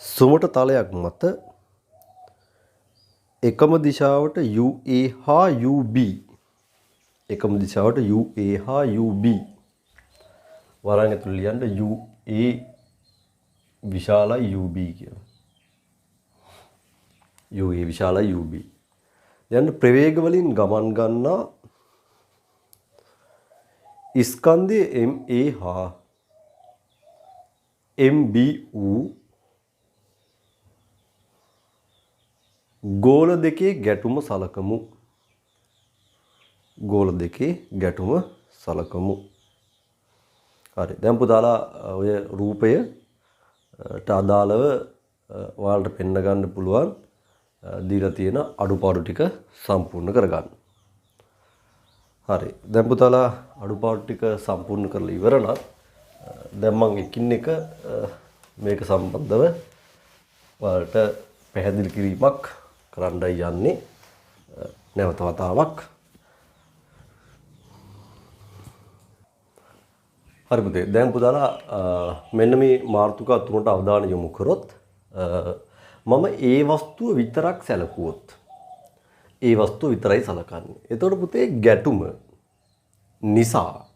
Speaker 1: සුමට තලයක් මත එකම දිශාවට UA හා UB එකම දිශාවට UA හා UB වරන් ඇතුළේ ලියන්න UA විශාලයි UB කියලා. UA විශාලයි UB. දැන් ප්‍රවේග වලින් ගමන් ගන්නා ස්කන්ධයේ MA හා MB වූ ගෝල දෙකේ ගැටුම සලකමු. ගෝල දෙකේ ගැටුම සලකමු. හරි. දැන් පුතාලා ඔය රූපයට අදාළව ඔයාලට පෙන්න ගන්න පුළුවන් දීලා තියෙන අඩුපාඩු ටික සම්පූර්ණ කරගන්න. හරි. දැන් පුතාලා අඩුපාඩු ටික සම්පූර්ණ කරලා ඉවර නම් දැන් මම එකින් එක මේක සම්බන්ධව ඔයාලට පැහැදිලි කිරීමක් කරන්නයි යන්නේ නැවත වතාවක්. හරි පුතේ. දැන් පුතාලා මෙන්න මේ මාතෘකා තුනට අවධානය යොමු කරොත් මම ඒ වස්තුව විතරක් සැලකුවොත් ඒ වස්තුව විතරයි සලකන්නේ. එතකොට පුතේ ගැටුම නිසා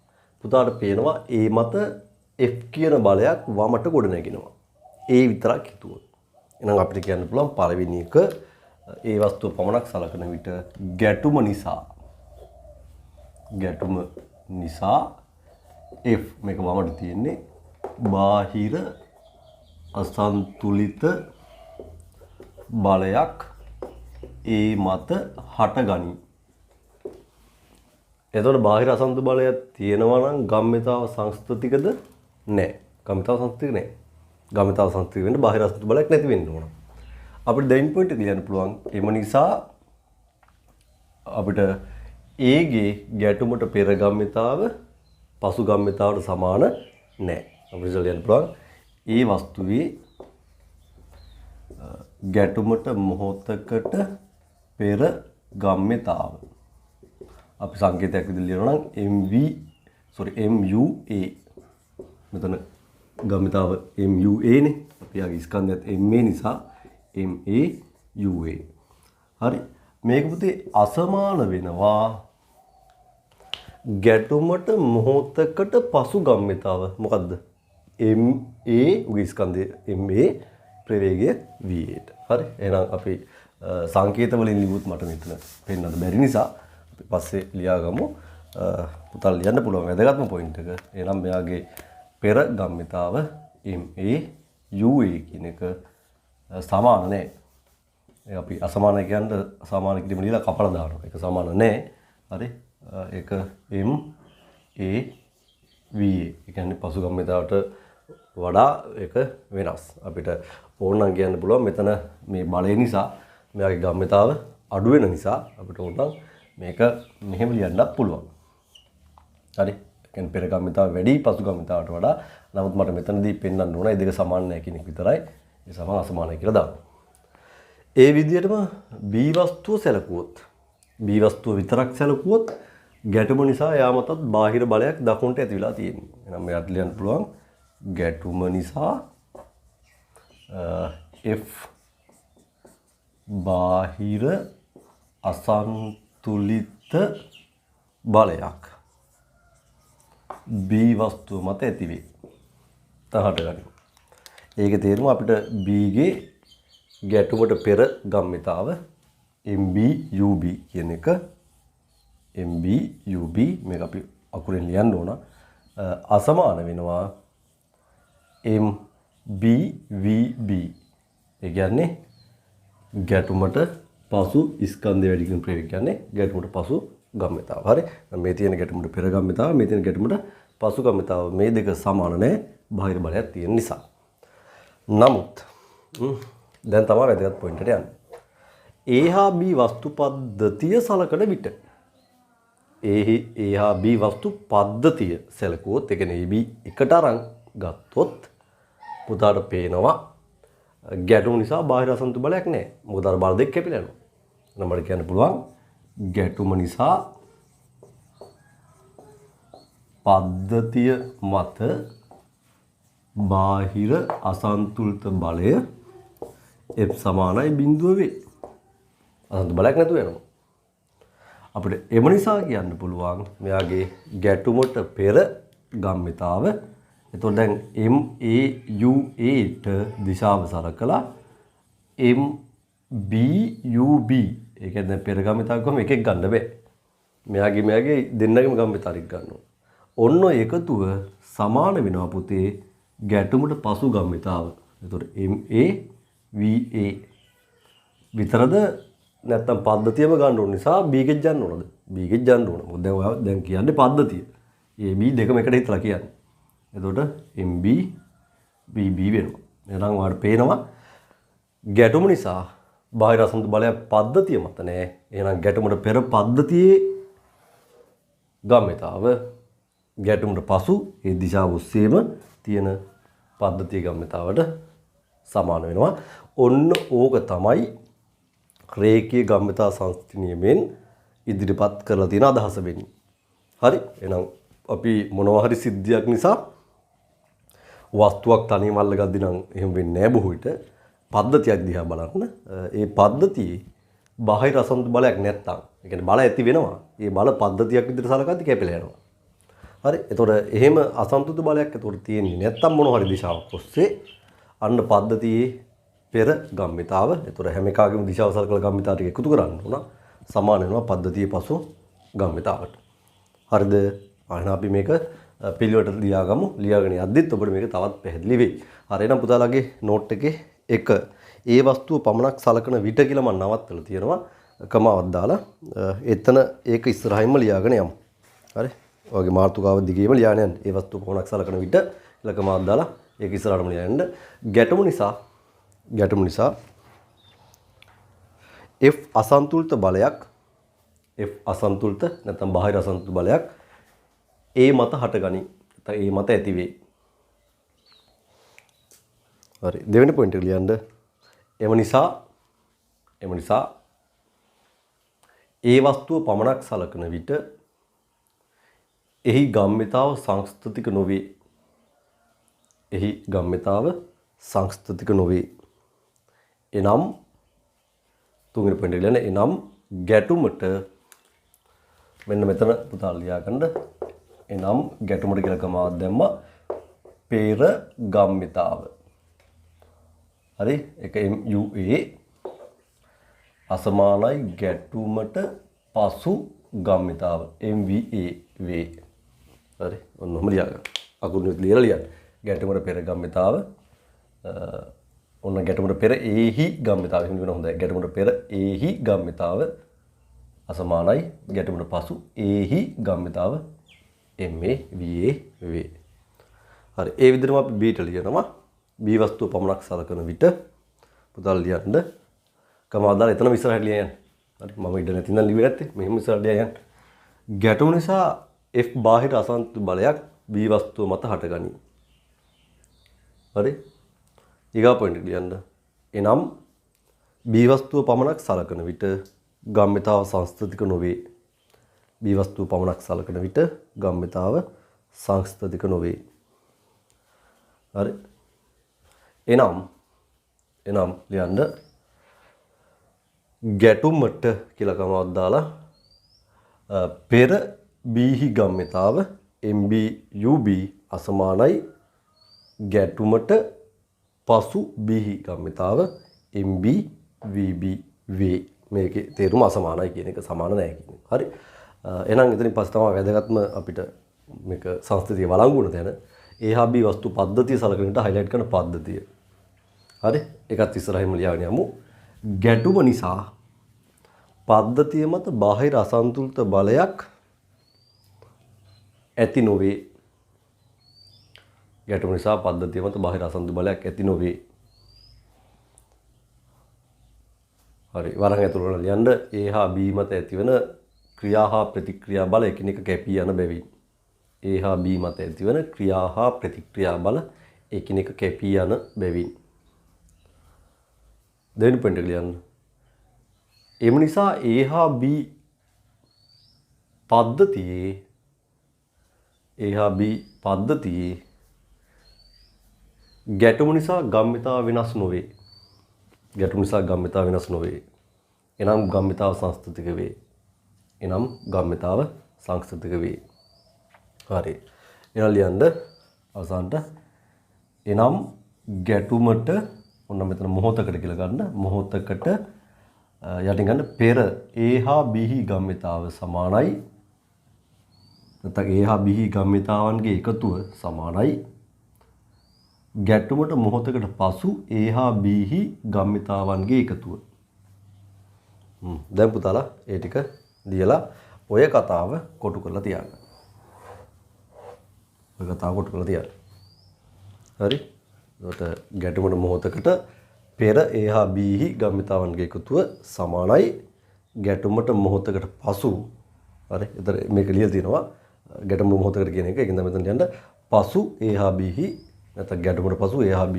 Speaker 1: පුතාට පේනවා ඒ මත F කියන බලයක් වමට ගොඩ නැගෙනවා. ඒ විතරක් හිතුවොත්. එහෙනම් අපිට කියන්න පුළුවන් පළවෙනි එක ඒ වස්තුව පමණක් සලකන විට ගැටුම නිසා F මේක වමට තියෙන්නේ බාහිර අසන්තුලිත බලයක් ඒ මත හටගනී. එතකොට බාහිර අසන්තු බලයක් තියෙනවා නම් ගම්මිතාව සංස්ථතිකද? නැහැ. ගම්මිතාව සංස්ථතික නැහැ. ගම්මිතාව සංස්ථතික වෙන්න බාහිර අසන්තු බලයක් නැති වෙන්න ඕන. අපිට දෙයින් පොයින්ට් එක කියන්න පුළුවන්. එම නිසා අපිට A ගේ ගැටුමට පෙර ගම්මිතාව පසු ගම්මිතාවට සමාන නැහැ. අපිට කියන්න පුළුවන් ඒ වස්තුවේ ගැටුමට මොහොතකට පෙර ගම්මිතාව. අපි සංකේතයක් විදිහට ලියනවා නම් MUA. මෙතන ගම්මිතාව MUA නේ. අපි ආගේ ස්කන්ධයත් MA නිසා MAUA. හරි. මේක පුතේ අසමාන වෙනවා ගැටුමට මොහොතකට පසු ගම්මිතාව. මොකද්ද? MA උගේ ස්කන්ධය MA ප්‍රවේගය V8. හරි. එහෙනම් අපි සංකේත වලින් ලියුවොත් මට මෙතන පෙන්වන්න බැරි නිසා අපි පස්සේ ලියාගමු. පුතාලා ලියන්න පුළුවන් වැදගත්ම පොයින්ට් එක. එහෙනම් මෙයාගේ පෙර ගම්මිතාව MAUA කියන එක සමාන නැහැ. ඒ අපි අසමාන කියන්නේ සමාන කිරීම ලියලා කපලා දානවා. ඒක සමාන නැහැ. හරි. ඒක MAVA. ඒ කියන්නේ පසු ගම්මිතාවට වඩා ඒක වෙනස්. අපිට ඕනනම් කියන්න පුළුවන් මෙතන මේ බලය නිසා මෙයාගේ ගම්මිතාව අඩු වෙන නිසා අපිට ඕනනම් මේක මෙහෙම ලියන්නත් පුළුවන්. හරි. කියන්නේ පෙර ගම්මිතාව වැඩි පසු ගම්මිතාවට වඩා. නමුත් මට මෙතනදී පෙන්වන්න ඕන ඒ දෙක සමාන නැහැ කියන එක විතරයි. ඒ සමාන අසමානයි කියලා දාන්න. ඒ විදිහටම B වස්තුව සැලකුවොත් B වස්තුව විතරක් සැලකුවොත් ගැටුම නිසා යාමතත් බාහිර බලයක් දකුණට ඇති වෙලා තියෙනවා. එහෙනම් මෙයාට ලියන්න පුළුවන් ගැටුම නිසා F බාහිර අසන්තුලිත බලයක් B වස්තුව මත ඇති වේ. තහට ගනිමු. ඒකේ තේරුම අපිට B ගේ ගැටුමට පෙර ගම්මිතාව MBUB කියන එක MBUB මේක අපි අකුරෙන් ලියන්න ඕන අසමාන වෙනවා MBVB. ඒ කියන්නේ ගැටුමට පසු ස්කන්ධය වැඩි කිරීම ප්‍රවේගය කියන්නේ ගැටුමට පසු ගම්මිතාව. හරි. මේ තියෙන ගැටුමට පෙර ගම්මිතාව, මේ තියෙන ගැටුමට පසු ගම්මිතාව මේ දෙක සමාන නැහැ බාහිර බලයක් තියෙන නිසා. නමුත් දැන් තමයි වැදගත් පොයින්ට් එකට යන්නේ. A හා B වස්තු පද්ධතිය සලකන විට A හා B වස්තු පද්ධතිය සැලකුවොත් ඒ කියන්නේ AB එකට අරන් ගත්තොත් පුතාට පේනවා ගැටුම නිසා බාහිර අසන්තු බලයක් නැහැ. මොකද අර බල දෙක කැපිලා යනවා. එහෙනම් මට කියන්න පුළුවන් ගැටුම නිසා පද්ධතිය මත බාහිර අසන්තුලිත බලය F සමානයි බිඳුව වේ. අසන්තු බලයක් නැතුව යනවා. අපිට එම නිසා කියන්න පුළුවන් මෙයාගේ ගැටුමට පෙර ගම්මිතාව. එතකොට දැන් MAUA ට දිශාව සලකලා MBUB ඒ කියන්නේ පෙර ගම්මිතාව කොහොම එකෙක් ගන්න බෑ. මෙයාගේ දෙන්නගේම ගම්මිතාරික් ගන්නවා. ඔන්න ඔය එකතුව සමාන වෙනවා පුතේ ගැටුමට පසු ගම්මිතාව. එතකොට MAVA විතරද නැත්තම් පද්ධතියම ගන්න ඕන නිසා B ගෙත් ගන්න ඕනද? B ගෙත් ගන්න ඕන. මොකද දැන් ඔයා දැන් කියන්නේ පද්ධතිය. AB දෙකම එකට හිටලා කියන්නේ. එතකොට MB BB වෙනවා. එහෙනම් ඔයාලට පේනවා ගැටුම නිසා බාහිර අසන්තු බලයක් පද්ධතිය මත නැහැ. එහෙනම් ගැටුමට පෙර පද්ධතියේ ගම්මිතාව ගැටුමට පසු ඒ දිශාව ඔස්සේම තියෙන පද්ධතිය ගම්මිතාවට සමාන වෙනවා. ඔන්න ඕක තමයි රේඛීය ගම්මිතා සංස්කෘති නියමයෙන් ඉදිරිපත් කරලා තියෙන අදහස වෙන්නේ. හරි. එහෙනම් අපි මොනවා හරි සිද්ධියක් නිසා වස්තුවක් තනියම අල්ලගද්දී නම් එහෙම වෙන්නේ නැහැ බොහෝ විට. පද්ධතියක් දිහා බලන්න. ඒ පද්ධතියේ බාහිර අසන්තු බලයක් නැත්තම්, ඒ කියන්නේ බල ඇති වෙනවා. ඒ බල පද්ධතියක් විදිහට සලකද්දී කැපිලා යනවා. හරි. එතකොට එහෙම අසන්තුලිත බලයක් එතකොට තියෙන්නේ නැත්තම් මොන හරි දිශාවක් ඔස්සේ අන්න පද්ධතියේ පෙර ගම්මිතාව. එතකොට හැම එකකගේම දිශාව සලකලා ගම්මිතාව ටික එකතු කරන්න ඕන. සමාන වෙනවා පද්ධතියේ පසු ගම්මිතාවට. හරිද? අන්න අපි මේක පිළිවෙලට ලියාගමු. ලියාගෙන යද්දිත් ඔබට මේක තවත් පැහැදිලි වෙයි. හරි. එහෙනම් පුතාලාගේ නෝට් එකේ එක ඒ වස්තුව පමණක් සලකන විට කියලා මම නවත්තලා තියෙනවා. කමාවක් දාලා එතන ඒක ඉස්සරහින්ම ලියාගෙන යමු. හරි. ඔයගේ මාතෘකාව දිගේම ලියාගෙන යන්න. ඒ වස්තුව පමණක් සලකන විට කියලා කමාවක් දාලා ඒක ඉස්සරහටම ලියන්න. ගැටුම නිසා F අසන්තුලිත බලයක් F අසන්තුලිත නැත්නම් බාහිර අසන්තුලිත බලයක් A මත හටගනි. නැත්නම් A මත ඇති වේ. හරි. දෙවෙනි පොයින්ට් එක ලියන්න. එම නිසා ඒ වස්තුව පමණක් සලකන විට එහි ගම්මිතාව සංස්ථතික නොවේ. එහි ගම්මිතාව සංස්ථතික නොවේ. එනම් තුන්වෙනි පොයින්ට් එක ලියන්න. එනම් ගැටුමට මෙන්න මෙතන පුතා ලියා ගන්න. එනම් ගැටුමට කියලා කමාවක් දැම්මා. පෙර ගම්මිතාව. හරි. ඒක MUA අසමානයි ගැටුමට පසු ගම්මිතාව MVA වේ. හරි. ඔන්නම ලියා ගන්න. අකුරු ලියලා ලියන්න. ගැටුමට පෙර ගම්මිතාව ඔන්න ගැටුමට පෙර ඒහි ගම්මිතාව හිමි වෙන හොඳයි. ගැටුමට පෙර ඒහි ගම්මිතාව අසමානයි ගැටුමට පසු ඒහි ගම්මිතාව MA VA වේ. හරි. ඒ විදිහටම අපි B ට ලියනවා. B වස්තුව පමණක් සලකන විට පුතාලා ලියන්න. කමාවක් දාලා එතනම ඉස්සරහට ලියන්න. හරි. මම ඉඩ නැති නම් ලිව්වේ නැත්තේ. මෙහෙම ඉස්සරහට ලියන්න. ගැටුම නිසා F බාහිර අසන්තු බලයක් B වස්තුව මත හටගනී. හරි. ඊගා පොයින්ට් එක ලියන්න. එනම් B වස්තුව පමණක් සලකන විට ගම්මිතාව සංස්ථතික නොවේ. B වස්තුව පමණක් සලකන විට ගම්මිතාව සංස්ථතික නොවේ. හරි. එනම් ලියන්න ගැටුමට කියලා කමාවක් දාලා පෙර B හි ගම්මිතාව MBUB අසමානයි ගැටුමට පසු B හි ගම්මිතාව MB VB V මේකේ තේරුම අසමානයි කියන එක සමාන නැහැ කියන එක. හරි. එහෙනම් එතනින් පස්සේ තමයි වැදගත්ම අපිට මේක සංස්කෘතිය වළංගු වුණ තැන A හා B වස්තු පද්ධතිය සලකන විට highlight කරන පද්ධතිය. හරි. ඒකත් ඉස්සරහින්ම ලියාගෙන යමු. ගැටුම නිසා පද්ධතිය මත බාහිර අසන්තුලිත බලයක් ඇති නොවේ. ගැටුම නිසා පද්ධතිය මත බාහිර අසන්තුලිත බලයක් ඇති නොවේ. හරි. වරන් ඇතුළට ලියන්න A හා B මත ඇතිවන ක්‍රියා හා ප්‍රතික්‍රියා බල එකිනෙක කැපී යන බැවින්. A හා B මත ඇතිවන ක්‍රියා හා ප්‍රතික්‍රියා බල එකිනෙක කැපී යන බැවින්. දෙවෙනි පොයින්ට් එක ලියන්න. එම නිසා A හා B පද්ධතියේ ගැටුම නිසා ගම්මිතාව වෙනස් නොවේ. ගැටුම නිසා ගම්මිතාව වෙනස් නොවේ. එනම් ගම්මිතාව සංස්කෘතික වේ. හරි. එහෙනම් ලියන්න අවසානට එනම් ගැටුමට ඔන්න මෙතන මොහොතකට කියලා ගන්න. මොහොතකට යටින් ගන්න පෙර A හා B ගම්මිතාව සමානයි. නැත්නම් A හා B ගම්මිතාවන්ගේ එකතුව සමානයි. ගැටුමට මොහොතකට පසු A හා B ගම්මිතාවන්ගේ එකතුව. දැන් පුතාලා ඒ ටික ලියලා ඔය කතාව කොටු කරලා තියන්න. හරි. එතකොට ගැටුමට මොහොතකට පෙර A හා B ගම්මිතාවන්ගේ එකතුව සමානයි. ගැටුමට මොහොතකට පසු හරි. එතන මේක ලියලා තියෙනවා ගැටුම මොහොතකට කියන එක. ඒකෙන්ද මෙතන ලියන්න පසු A හා B නැත්නම් ගැටුමට පසු A හා B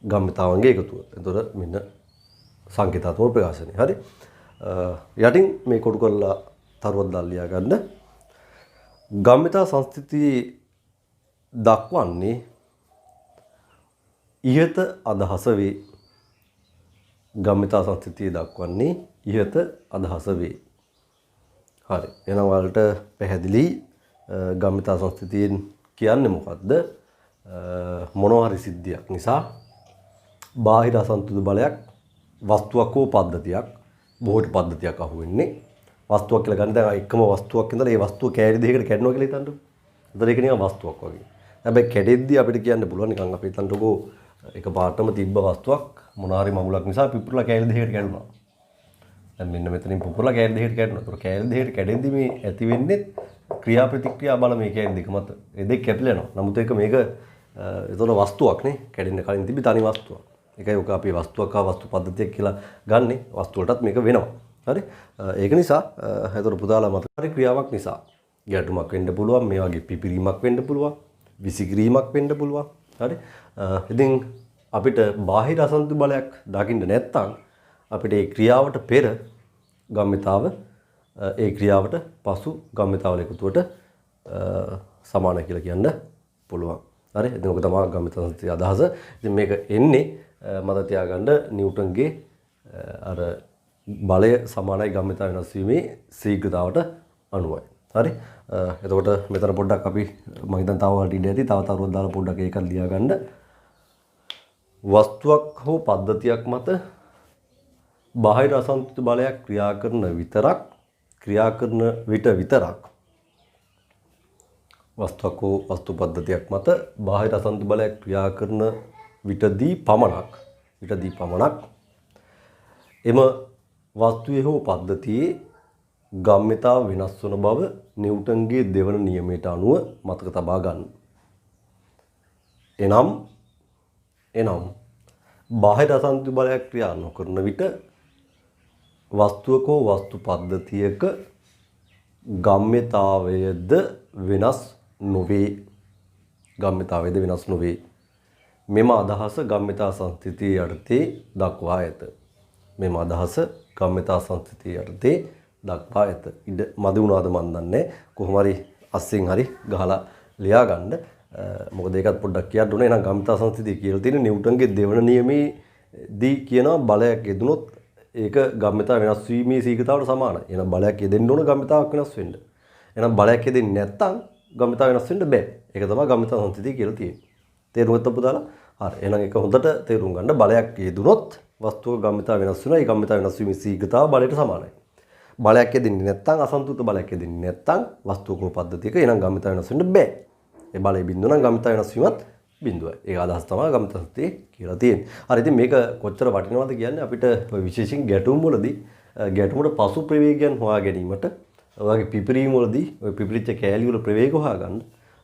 Speaker 1: ගම්මිතාවන්ගේ එකතුව. එතකොට මෙන්න සංකේතාත්මක ප්‍රකාශනය. හරි. යටින් මේ කොටු කරලා තරුවක් දාලා ලියා ගන්න. ගම්මිතා සංස්කෘතියේ දක්වන්නේ ඉහත අදහස වේ. ගම්මිතා සංස්කෘතියේ දක්වන්නේ ඉහත අදහස වේ. හරි. එහෙනම් ඔයාලට පැහැදිලි ගම්මිතා සංස්කෘතියෙන් කියන්නේ මොකද්ද? මොනවා හරි සිද්ධියක් නිසා බාහිර අසන්තුලිත බලයක් වස්තුවක් හෝ පද්ධතියක් බොහෝට පද්ධතියක් අහු වෙන්නේ. වස්තුවක් කියලා ගන්න දැන් එකම වස්තුවක් ඉඳලා ඒ වස්තුව කෑලි දෙකකට කැඩනවා කියලා හිතන්නකෝ. එතන ඒක නිකන් වස්තුවක් වගේ. හැබැයි කැඩෙද්දී අපිට කියන්න පුළුවන් නිකන් අපි හිතන්නකෝ එක පාටම තිබ්බ වස්තුවක් මොනාරි මඟුලක් නිසා පිපුරලා කෑලි දෙකකට කැඩුනා. දැන් මෙන්න මෙතනින් පුපුරලා කෑලි දෙකකට කැඩුණා. ඒතර කෑලි දෙකකට කැඩෙද්දී මේ ඇති වෙන්නේ ක්‍රියා ප්‍රතික්‍රියා බල මේ කෑලි දෙක මත. ඒ දෙක කැපිලා යනවා. නමුත් ඒක මේක ඒතර වස්තුවක් නේ. කැඩෙන්න කලින් තිබි තනි වස්තුවක්. ඒකයි ඔක අපි වස්තුවක් හා වස්තු පද්ධතියක් කියලා ගන්නෙ. වස්තුවටත් මේක වෙනවා. හරි. ඒක නිසා ඒතර පුතාලා මත හරි ක්‍රියාවක් නිසා ගැටුමක් වෙන්න පුළුවන්. මේ වගේ පිපිරීමක් වෙන්න පුළුවන්. විසිකිරීමක් වෙන්න පුළුවන්. හරි. ඉතින් අපිට බාහිර අසන්තුලිත බලයක් දකින්න නැත්නම් අපිට ඒ ක්‍රියාවට පෙර ගම්මිතාව ඒ ක්‍රියාවට පසු ගම්මිතාවල එකතුවට සමාන කියලා කියන්න පුළුවන්. හරි. ඉතින් ඔක තමයි ගම්මිතා සංස්කෘතියේ අදහස. ඉතින් මේක එන්නේ මත තියාගන්න නිව්ටන්ගේ අර බලය සමානයි ගම්මිතා වෙනස් වීමේ ශීඝ්‍රතාවට අනුවයි. හරි. එතකොට මෙතන පොඩ්ඩක් අපි මම හිතන තව වලට ඉඳ ඇති තව තරුවක් දාලා පොඩ්ඩක් ඒකත් ලියා ගන්න. වස්තුවක් හෝ පද්ධතියක් මත බාහිර අසන්තුලිත බලයක් ක්‍රියා කරන විට විතරක් වස්තුවක් හෝ වස්තු පද්ධතියක් මත බාහිර අසන්තුලිත බලයක් ක්‍රියා කරන විටදී පමණක් එම වස්තුවේ හෝ පද්ධතියේ ගම්මිතාව වෙනස් වන බව නිව්ටන්ගේ දෙවන නියමයට අනුව මතක තබා ගන්න. එනම් බාහිර අසන්තුලිත බලයක් ක්‍රියා නොකරන විට වස්තුවක හෝ වස්තු පද්ධතියක ගම්මිතාවයද වෙනස් නොවේ. මෙම අදහස ගම්මිතා සංස්කෘතියේ යටතේ දක්වා ඇත. ඉඩ මදි වුණාද මන් දන්නේ. කොහොම හරි අස්සෙන් හරි ගහලා ලියා ගන්න. මොකද ඒකත් පොඩ්ඩක් කියන්න ඕනේ. එහෙනම් ගම්මිතා සංස්කෘතිය කියලා තියෙන නිව්ටන්ගේ දෙවන නියමයේදී කියනවා බලයක් යෙදුනොත් ඒක ගම්මිතා වෙනස් වීමේ ශීඝ්‍රතාවට සමානයි. එහෙනම් බලයක් යෙදෙන්න ඕන ගම්මිතාවක් වෙනස් වෙන්න. එහෙනම් බලයක් යෙදෙන්නේ නැත්නම් ගම්මිතා වෙනස් වෙන්න බෑ. ඒක තමයි ගම්මිතා සංස්කෘතිය කියලා තියෙන්නේ. තේරුම් ගත්තද පුතාලා? හරි. එහෙනම් ඒක හොඳට තේරුම් ගන්න. බලයක් යෙදුනොත් වස්තුවක ගම්මිතාව වෙනස් වෙනවා. ඒ ගම්මිතාව වෙනස් වීමේ ශීඝ්‍රතාව බලයට සමානයි. බලයක් යෙදෙන්නේ නැත්නම් අසන්තුලිත බලයක් යෙදෙන්නේ නැත්නම් වස්තුවක පද්ධතියක එහෙනම් ගම්මිතාව වෙනස් වෙන්න බෑ. ඒ බලය බිඳුව නම් ගම්මිතාව වෙනස් වීමත් බිඳුවයි. ඒක අදහස් තමයි ගම්මිත සත්‍යය කියලා තියෙන්නේ. හරි. ඉතින් මේක කොච්චර වටිනවද කියන්නේ අපිට විශේෂයෙන් ගැටුම් වලදී ගැටුමට පසු ප්‍රවේගයන් හොයා ගැනීමට ඔයගේ පිපිරීම වලදී ඔය පිපිරිච්ච කෑලි වල ප්‍රවේග හොයාගන්න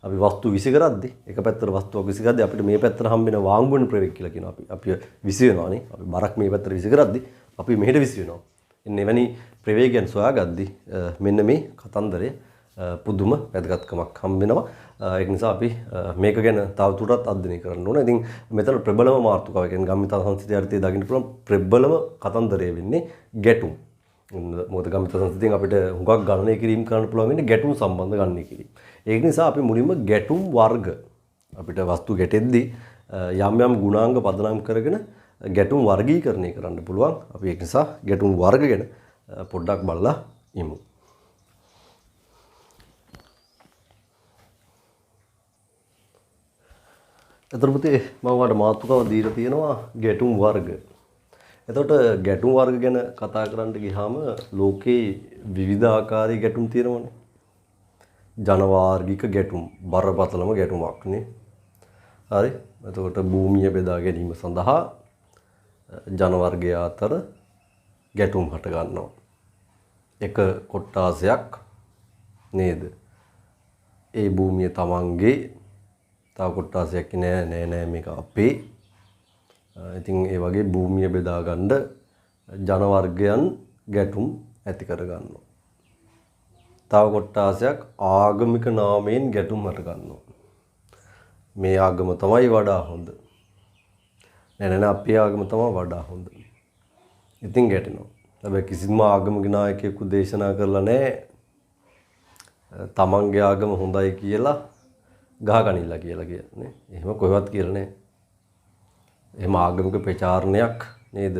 Speaker 1: අපි වස්තු විසි කරද්දී එක පැත්තට වස්තුවක් විසි කරද්දී අපිට මේ පැත්තට හම්බෙන වාංගු වෙන ප්‍රවේග කියලා කියනවා. අපි විසි වෙනවානේ. අපි බරක් මේ පැත්තට විසි කරද්දී අපි මෙහෙට විසි වෙනවා. එන්න එවැනි ප්‍රවේගයන් සොයාගද්දී මෙන්න මේ කතන්දරය පුදුම වැදගත්කමක් හම්බ වෙනවා. ඒක නිසා අපි මේක ගැන තවදුරටත් අධ්‍යයනය කරන්න ඕන. ඉතින් මෙතන ප්‍රබලම මාතෘකාව කියන්නේ ගම්මිතා සංස්කෘතිය අර්ථය දකින්න පුළුවන් ප්‍රබලම කතන්දරය වෙන්නේ ගැටුම්. මොකද ගම්මිත සංස්කෘතියෙන් අපිට හුඟක් ගණනය කිරීම කරන්න පුළුවන් වෙන්නේ ගැටුම් සම්බන්ධ ගණනය කිරීම. ඒක නිසා අපි මුලින්ම ගැටුම් වර්ග අපිට වස්තු ගැටෙද්දී යම් යම් ගුණාංග පදනම් කරගෙන ගැටුම් වර්ගීකරණය කරන්න පුළුවන්. අපි ඒක නිසා ගැටුම් වර්ග ගැන පොඩ්ඩක් බලලා ඉමු. එතකොට පුතේ මම ඔයාලට මාතෘකාව දීලා තියෙනවා ගැටුම් වර්ග. එතකොට ගැටුම් වර්ග ගැන කතා කරන්න ගියාම ලෝකේ විවිධ ආකාරයේ ගැටුම් තියෙනවනේ. ජනවාර්ගික ගැටුම් බරපතලම ගැටුමක් නේ. හරි. එතකොට භූමිය බෙදා ගැනීම සඳහා ජන වර්ගය අතර ගැටුම් හට ගන්නවා. එක කොට්ටාසයක් නේද? ඒ භූමිය තමන්ගේ තව කොට්ටාසයක් නෑ මේක අපේ. ඉතින් ඒ වගේ භූමිය බෙදා ගන්න ජන වර්ගයන් ගැටුම් ඇති කර ගන්නවා. තව කොට්ටාසයක් ආගමික නාමයෙන් ගැටුම් හට ගන්නවා. මේ ආගම තමයි වඩා හොඳ. නෑ අපේ ආගම තමයි වඩා හොඳ. ඉතින් ගැටෙනවා. හැබැයි කිසිම ආගමික නායකයෙකු දේශනා කරලා නෑ තමන්ගේ ආගම හොඳයි කියලා ගහගනින්න කියලා කියන්නේ. එහෙම කොහෙවත් කියලා නෑ. එහෙම ආගමික ප්‍රචාරණයක් නේද?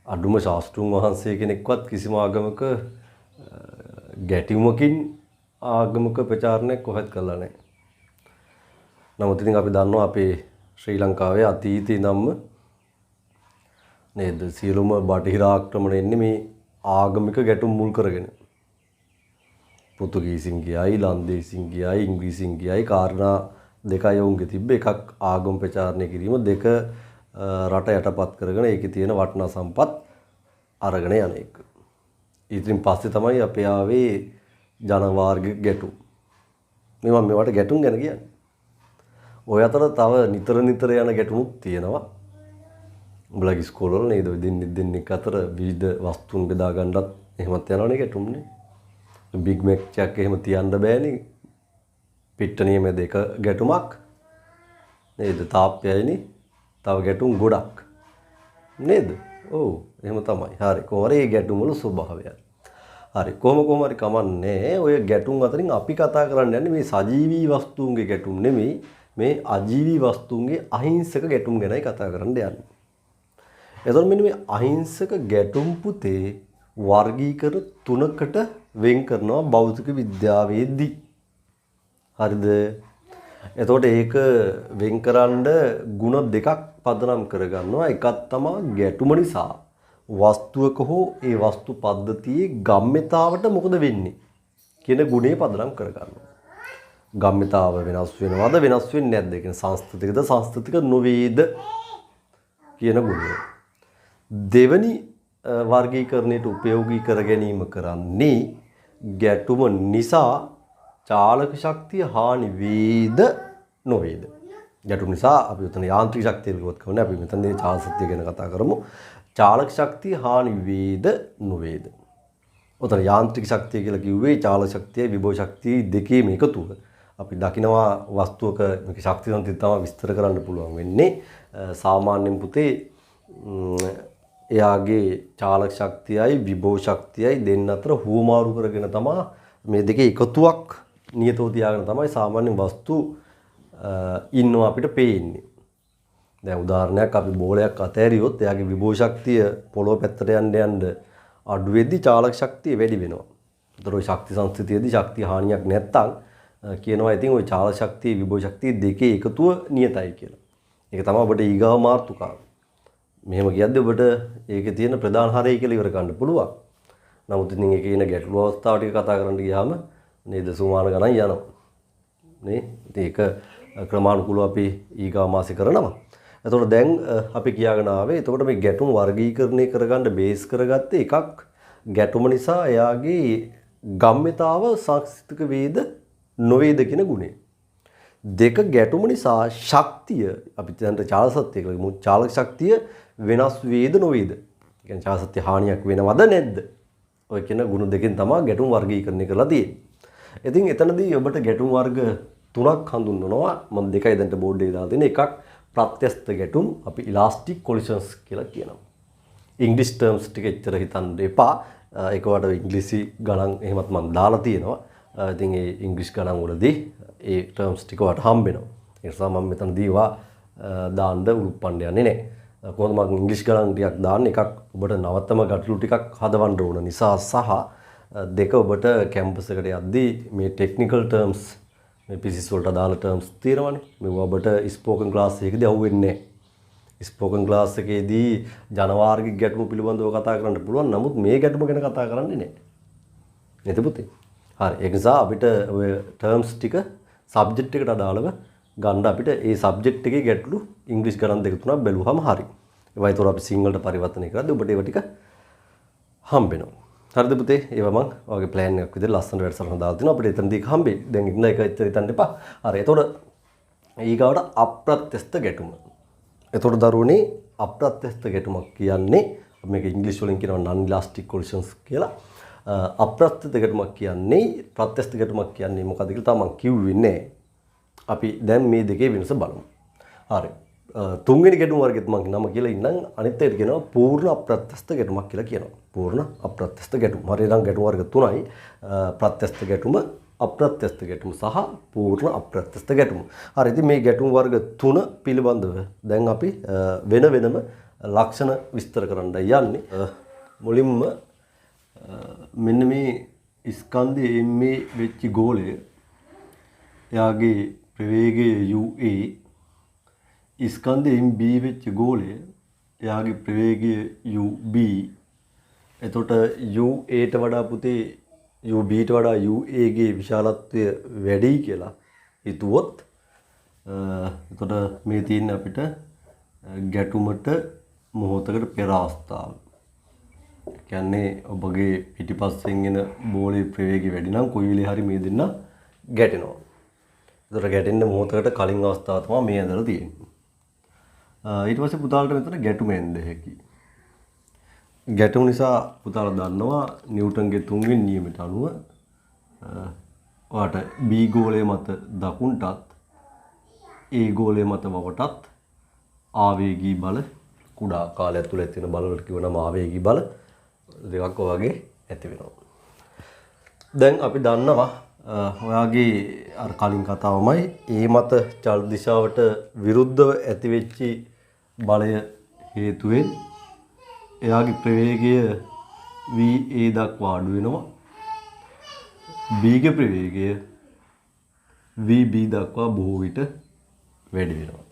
Speaker 1: අඩුම ශාස්ත්‍රුන් වහන්සේ කෙනෙක්වත් කිසිම ආගමක ගැටීමකින් ආගමික ප්‍රචාරණයක් කොහෙත් කළා නැහැ. නමුත් ඉතින් අපි දන්නවා අපේ ශ්‍රී ලංකාවේ අතීතේ ඉඳන්ම නේද සියලුම බටහිර ආක්‍රමණ එන්නේ මේ ආගමික ගැටුම් මුල් කරගෙන. පෘතුගීසින් ගියයි, ලන්දේසින් ගියයි, ඉංග්‍රීසින් ගියයි කාරණා දෙකයි උන්ගේ තිබ්බ එකක් ආගම ප්‍රචාරණය කිරීම දෙක රට යටපත් කරගෙන ඒකේ තියෙන වටිනා සම්පත් අරගෙන යන එක. ඉතින් පස්සේ තමයි අපේ ආවේ ජනවාර්ගික ගැටුම්. මේවට ගැටුම් ගැන කියන්නේ. ඔය අතර තව නිතර යන ගැටුමුත් තියෙනවා. උඹලගේ ඉස්කෝලවල නේද දෙන්නෙක් අතර විවිධ වස්තුන් බෙදා ගන්නත් එහෙමත් යනවනේ ගැටුම්නේ. බිග් මැක් එකක් එහෙම තියන්න බෑනේ. පිට්ටනිය මැද එක ගැටුමක් නේද? තාප්පයයිනේ. තව ගැටුම් ගොඩක් නේද? ඔව් එහෙම තමයි. හරි. කොහොමද මේ ගැටුම් වල ස්වභාවය? හරි. කොහොම හරි කමන්නේ. ඔය ගැටුම් අතරින් අපි කතා කරන්න යන්නේ මේ සජීවී වස්තුන්ගේ ගැටුම් නෙමෙයි. මේ අජීවී වස්තුන්ගේ අහිංසක ගැටුම් ගැනයි කතා කරන්න යන්නේ. එතකොට මෙන්න මේ අහිංසක ගැටුම් පුතේ වර්ගීකර තුනකට වෙන් කරනවා භෞතික විද්‍යාවේදී. හරිද? එතකොට ඒක වෙන්කරන්න ಗುಣ දෙකක් පදනම් කරගන්නවා. එකක් තමයි ගැටුම නිසා වස්තුවක හෝ ඒ වස්තු පද්ධතියේ ගම්මිතාවට මොකද වෙන්නේ කියන ගුණය පදනම් කරගන්නවා. ගම්මිතාව වෙනස් වෙනවද වෙනස් වෙන්නේ නැද්ද? කියන සංස්කෘතිකද සංස්කෘතික නොවේද කියන ගුණය. දෙවනි වර්ගීකරණයට උපයෝගී කර ගැනීම කරන්නේ ගැටුම නිසා චාලක ශක්තිය හානි වේද නොවේද? ගැටුම නිසා අපි උතන යාන්ත්‍රික ශක්තිය විරෝධ කරනවා. අපි මෙතනදී චාලක ශක්තිය ගැන කතා කරමු. චාලක ශක්තිය හානි වේද නොවේද? උතන යාන්ත්‍රික ශක්තිය කියලා කිව්වේ චාලක ශක්තියයි විභව ශක්තියයි දෙකේම එකතුව. අපි දකිනවා වස්තුවක මේක ශක්ති සම්ප්‍රයුක්ත තමයි විස්තර කරන්න පුළුවන් වෙන්නේ. සාමාන්‍යයෙන් පුතේ එයාගේ චාලක ශක්තියයි විභව ශක්තියයි දෙන්න අතර හුවමාරු කරගෙන තමයි මේ දෙකේ එකතුවක් නියතව තියාගෙන තමයි සාමාන්‍ය වස්තු ඉන්නවා අපිට පේන්නේ. දැන් උදාහරණයක් අපි බෝලයක් අතෑරියොත් එයාගේ විභව ශක්තිය පොළොව පැත්තට යන්න අඩු වෙද්දී චාලක ශක්තිය වැඩි වෙනවා. ඒතර ওই ශක්ති සංස්කෘතියේදී ශක්තිය හානියක් නැත්තම් කියනවා ඉතින් ওই චාලක ශක්තිය විභව ශක්තිය දෙකේ එකතුව නියතයි කියලා. ඒක තමයි ඔබට ඊගාව මාතෘකාව. මෙහෙම කියද්දී ඔබට ඒකේ තියෙන ප්‍රධාන හරය කියලා ඉවර ගන්න පුළුවන්. නමුත් ඉතින් ඒකේ ඉන ගැටළු අවස්ථාව ටික කතා කරන්න ගියාම නේද සුමාන ගණන් යනවා. නේ? ඉතින් ඒක ක්‍රමානුකූලව අපි ඊගාව මාසෙ කරනවා. එතකොට දැන් අපි කියාගෙන ආවේ එතකොට මේ ගැටුම් වර්ගීකරණය කරගන්න බේස් කරගත්තේ එකක් ගැටුම නිසා එයාගේ ගම්මිතාව සංස්කෘතික වේද නොවේද කියන ගුණය. දෙක ගැටුම නිසා ශක්තිය අපි දැන් චාලක සත්‍ය කියලා කියමු. චාලක ශක්තිය වෙනස් වේද නොවේද? ඒ කියන්නේ චාලක සත්‍ය හානියක් වෙනවද නැද්ද? ඔය කියන ගුණ දෙකෙන් තමයි ගැටුම් වර්ගීකරණය කරලා තියෙන්නේ. ඉතින් එතනදී ඔබට ගැටුම් වර්ග තුනක් හඳුන්වනවා. මම දෙකයි දැන් බෝඩ් එකේ දාලා තියෙන්නේ. එකක් ප්‍රත්‍යස්ත ගැටුම් අපි ඉලාස්ටික් කොලිෂන්ස් කියලා කියනවා. ඉංග්‍රීසි ටර්ම්ස් ටික එච්චර හිතන්න එපා. ඒකවට ඉංග්‍රීසි ගණන් එහෙමත් මම දාලා තියෙනවා. ඉතින් ඒ ඉංග්‍රීසි ගණන් වලදී ඒ ටර්ම්ස් ටික වට හම්බ වෙනවා. ඒ නිසා මම මෙතනදී ඒවා දාන්න උරුප්පන්න යන්නේ නැහැ. කොහොමද මම ඉංග්‍රීසි ගණන් ටිකක් දාන්නේ එකක් ඔබට නවත්තම ගැටලු ටිකක් හදවන්න ඕන නිසා සහ දෙක ඔබට කැම්පස් එකට යද්දී මේ ටෙක්නිකල් ටර්ම්ස් මේ පිසිස් වලට අදාළ ටර්ම්ස් තියෙනවානේ. මේවා ඔබට ස්පෝකන් ක්ලාස් එකකදී අහුවෙන්නේ නැහැ. ස්පෝකන් ක්ලාස් එකේදී ජනවාර්ගික ගැටුම පිළිබඳව කතා කරන්න පුළුවන්. නමුත් මේ ගැටුම ගැන කතා කරන්නේ නැහැ. නේද පුතේ? හරි. ඒ නිසා අපිට ඔය ටර්ම්ස් ටික සබ්ජෙක්ට් එකට අදාළව ගන්න අපිට ඒ සබ්ජෙක්ට් එකේ ගැටලු ඉංග්‍රීසි ගණන් දෙක තුනක් බැලුවම හරි. ඒවා ඒතර අපි සිංහලට පරිවර්තනය කරද්දී ඔබට ඒවා ටික හම්බ වෙනවා. හරිද පුතේ? ඒවා මම ඔයගේ ප්ලෑන් එකක් විදිහට ලස්සන වැඩසටහන දාලා තිනවා. අපිට එතනදී හම්බෙයි. දැන් ඉන්න එක එච්චර හිතන්න එපා. හරි. එතකොට ඊගාවට අප්‍රත්‍යස්ත ගැටුම. එතකොට දරුවනේ අප්‍රත්‍යස්ත ගැටුමක් කියන්නේ මේක ඉංග්‍රීසි වලින් කියනවා non elastic collisions කියලා. අප්‍රත්‍යස්ත ගැටුමක් කියන්නේ ප්‍රත්‍යස්ත ගැටුමක් කියන්නේ මොකක්ද කියලා තාම මම කිව්වේ නැහැ. අපි දැන් මේ දෙකේ වෙනස බලමු. හරි. තුන්වෙනි ගැටුම වර්ගෙත් මම නම කියලා ඉන්නම්. අනිත් එකට කියනවා පූර්ණ අප්‍රත්‍යස්ත ගැටුමක් කියලා කියනවා. පූර්ණ අප්‍රත්‍යස්ත ගැටුම. හරි නම් ගැටුම වර්ග තුනයි. ප්‍රත්‍යස්ත ගැටුම, අප්‍රත්‍යස්ත ගැටුම සහ පූර්ණ අප්‍රත්‍යස්ත ගැටුම. හරි. ඉතින් මේ ගැටුම් වර්ග තුන පිළිබඳව දැන් අපි වෙන වෙනම ලක්ෂණ විස්තර කරන්න යන්නේ. මුලින්ම මෙන්න මේ ස්කන්ධයේ මේ වෙච්ච ගෝලය එයාගේ ප්‍රවේගය UA ස්කන්ධයෙන් B වෙච්ච ගෝලය එයාගේ ප්‍රවේගය UB. එතකොට UA ට වඩා පුතේ UB ට වඩා UA ගේ විශාලත්වය වැඩි කියලා හිතුවොත් එතකොට මේ තියෙන අපිට ගැටුමට මොහොතකට පෙර අවස්ථාව. කියන්නේ ඔබගේ පිටිපස්සෙන් එන බෝලේ ප්‍රවේගය වැඩි නම් කොයි වෙලේ හරි මේ දෙන්න ගැටෙනවා. ඒතර ගැටෙන්න මොහොතකට කලින් අවස්ථාව තමයි මේ ඇඳලා තියෙන්නේ. ඊට පස්සේ පුතාලට මෙතන ගැටුම එන්න හැකි. ගැටුම නිසා පුතාලා දන්නවා නිව්ටන්ගේ තුන්වෙනි නියමයට අනුව ඔයාට B ගෝලය මත දකුණටත් A ගෝලය මත වවටත් ආවේගී බල කුඩා කාලය ඇතුළත තියෙන බල වලට කියවනම ආවේගී බල දෙකක් වගේ ඇති වෙනවා. දැන් අපි දන්නවා ඔයාගේ අර කලින් කතාවමයි ඒ මත චල දිශාවට විරුද්ධව ඇති වෙච්ච බලය හේතුවෙන් එයාගේ ප්‍රවේගය VA දක්වා අඩු වෙනවා. B ගේ ප්‍රවේගය VB දක්වා බොහෝ විට වැඩි වෙනවා.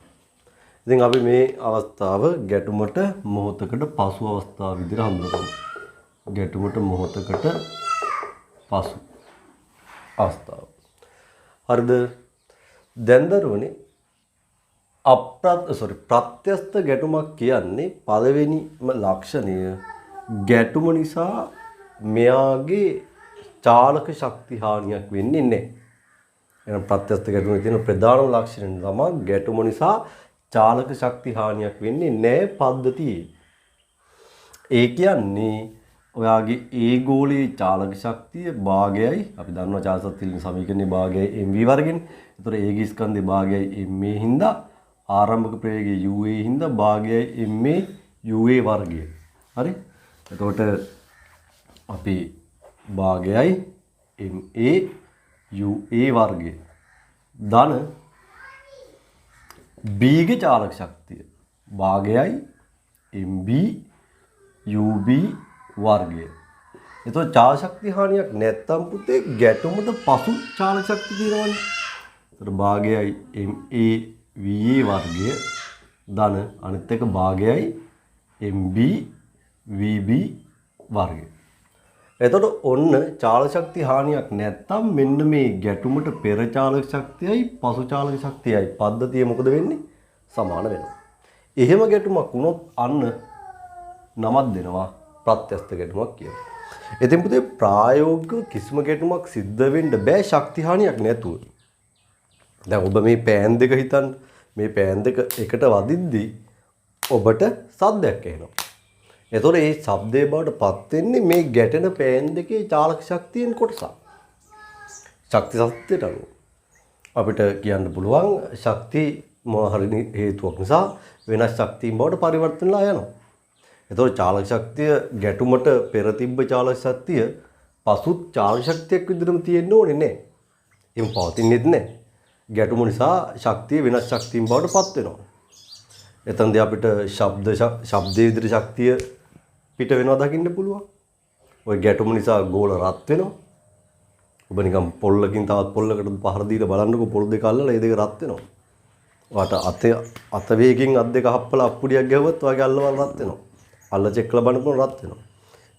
Speaker 1: ඉතින් අපි මේ අවස්ථාව ගැටුමට මොහොතකට පසු අවස්ථාව විදිහට හඳුන්වනවා. ගැටුමට මොහොතකට පසු අවස්ථාව. හරිද? දැන් දරුවනේ ප්‍රත්‍යස්ත ගැටුමක් කියන්නේ පළවෙනිම ලක්ෂණය ගැටුම නිසා මෙයාගේ චාලක ශක්ති හානියක් වෙන්නේ නැහැ. එහෙනම් ප්‍රත්‍යස්ත ගැටුමේ තියෙන ප්‍රධානම ලක්ෂණය තමයි ගැටුම නිසා චාලක ශක්ති හානියක් වෙන්නේ නැහැ පද්ධතියේ. ඒ කියන්නේ ඔයාගේ A ගෝලයේ චාලක ශක්තිය භාගයයි අපි දන්නවා චාලක ශක්තිය සමීකරණයේ භාගයයි mv වර්ගෙන්. ඒතර A ගේ ස්කන්ධයේ භාගයයි ma හින්දා ආරම්භක ප්‍රවේගය UA හින්දා භාගයයි ma UA වර්ගය. හරි? එතකොට අපි භාගයයි ma UA වර්ගය ධන B ගේ චාලක ශක්තිය භාගයයි mb UB වර්ගය. එතකොට චාලක ශක්ති හානියක් නැත්තම් පුතේ ගැටුමට පසු චාලක ශක්තිය තියෙනවනේ. එතකොට භාගයයි MA VA වර්ගය ධන අනිත් එක භාගයයි MB VB වර්ගය. එතකොට ඔන්න චාලක ශක්තිය හානියක් නැත්තම් මෙන්න මේ ගැටුමට පෙර චාලක ශක්තියයි පසු චාලක ශක්තියයි පද්ධතිය මොකද වෙන්නේ? සමාන වෙනවා. එහෙම ගැටුමක් වුණොත් අන්න නමක් දෙනවා ප්‍රත්‍යස්ත ගැටුමක් කියලා. ඉතින් පුතේ ප්‍රායෝගික කිසිම ගැටුමක් සිද්ධ වෙන්න බෑ ශක්ති හානියක් නැතුව. දැන් ඔබ මේ පෑන් දෙක හිතන්න. මේ පෑන් දෙක එකට වදිද්දී ඔබට සද්දයක් එනවා. එතකොට මේ ශබ්දයේ බවට පත් වෙන්නේ මේ ගැටෙන පෑන් දෙකේ චාලක ශක්තියෙන් කොටසක්. ශක්ති සත්‍යයට අනුව අපිට කියන්න පුළුවන් ශක්ති මොන හරි හේතුවක් නිසා වෙනස් ශක්තියින් බවට පරිවර්තන වෙලා යනවා. එතකොට චාලක ශක්තිය ගැටුමට පෙර තිබ්බ චාලක ශක්තිය පසුත් චාලක ශක්තියක් විදිහටම තියෙන්න ඕනේ නැහැ. එහෙම පවතින්නේත් නැහැ. ගැටුම නිසා ශක්තිය වෙනස් ශක්තියින් බවට පත් වෙනවා. එතනදී අපිට ශබ්දයේ විදිහට ශක්තිය පිට වෙනවා දකින්න පුළුවන්. ওই ගැටුම නිසා ගෝල රත් වෙනවා. ඔබ නිකන් පොල්ලකින් තවත් පොල්ලකට පහර දීලා බලන්නකො පොල් දෙක අල්ලලා ඒ දෙක රත් වෙනවා. වට අත වේගකින් අත් දෙක හප්පලා අප්පුඩියක් ගැහුවත් ඔයගේ අල්ලවල් රත් වෙනවා. අල්ල චෙක් කරලා බලනකොට රත් වෙනවා.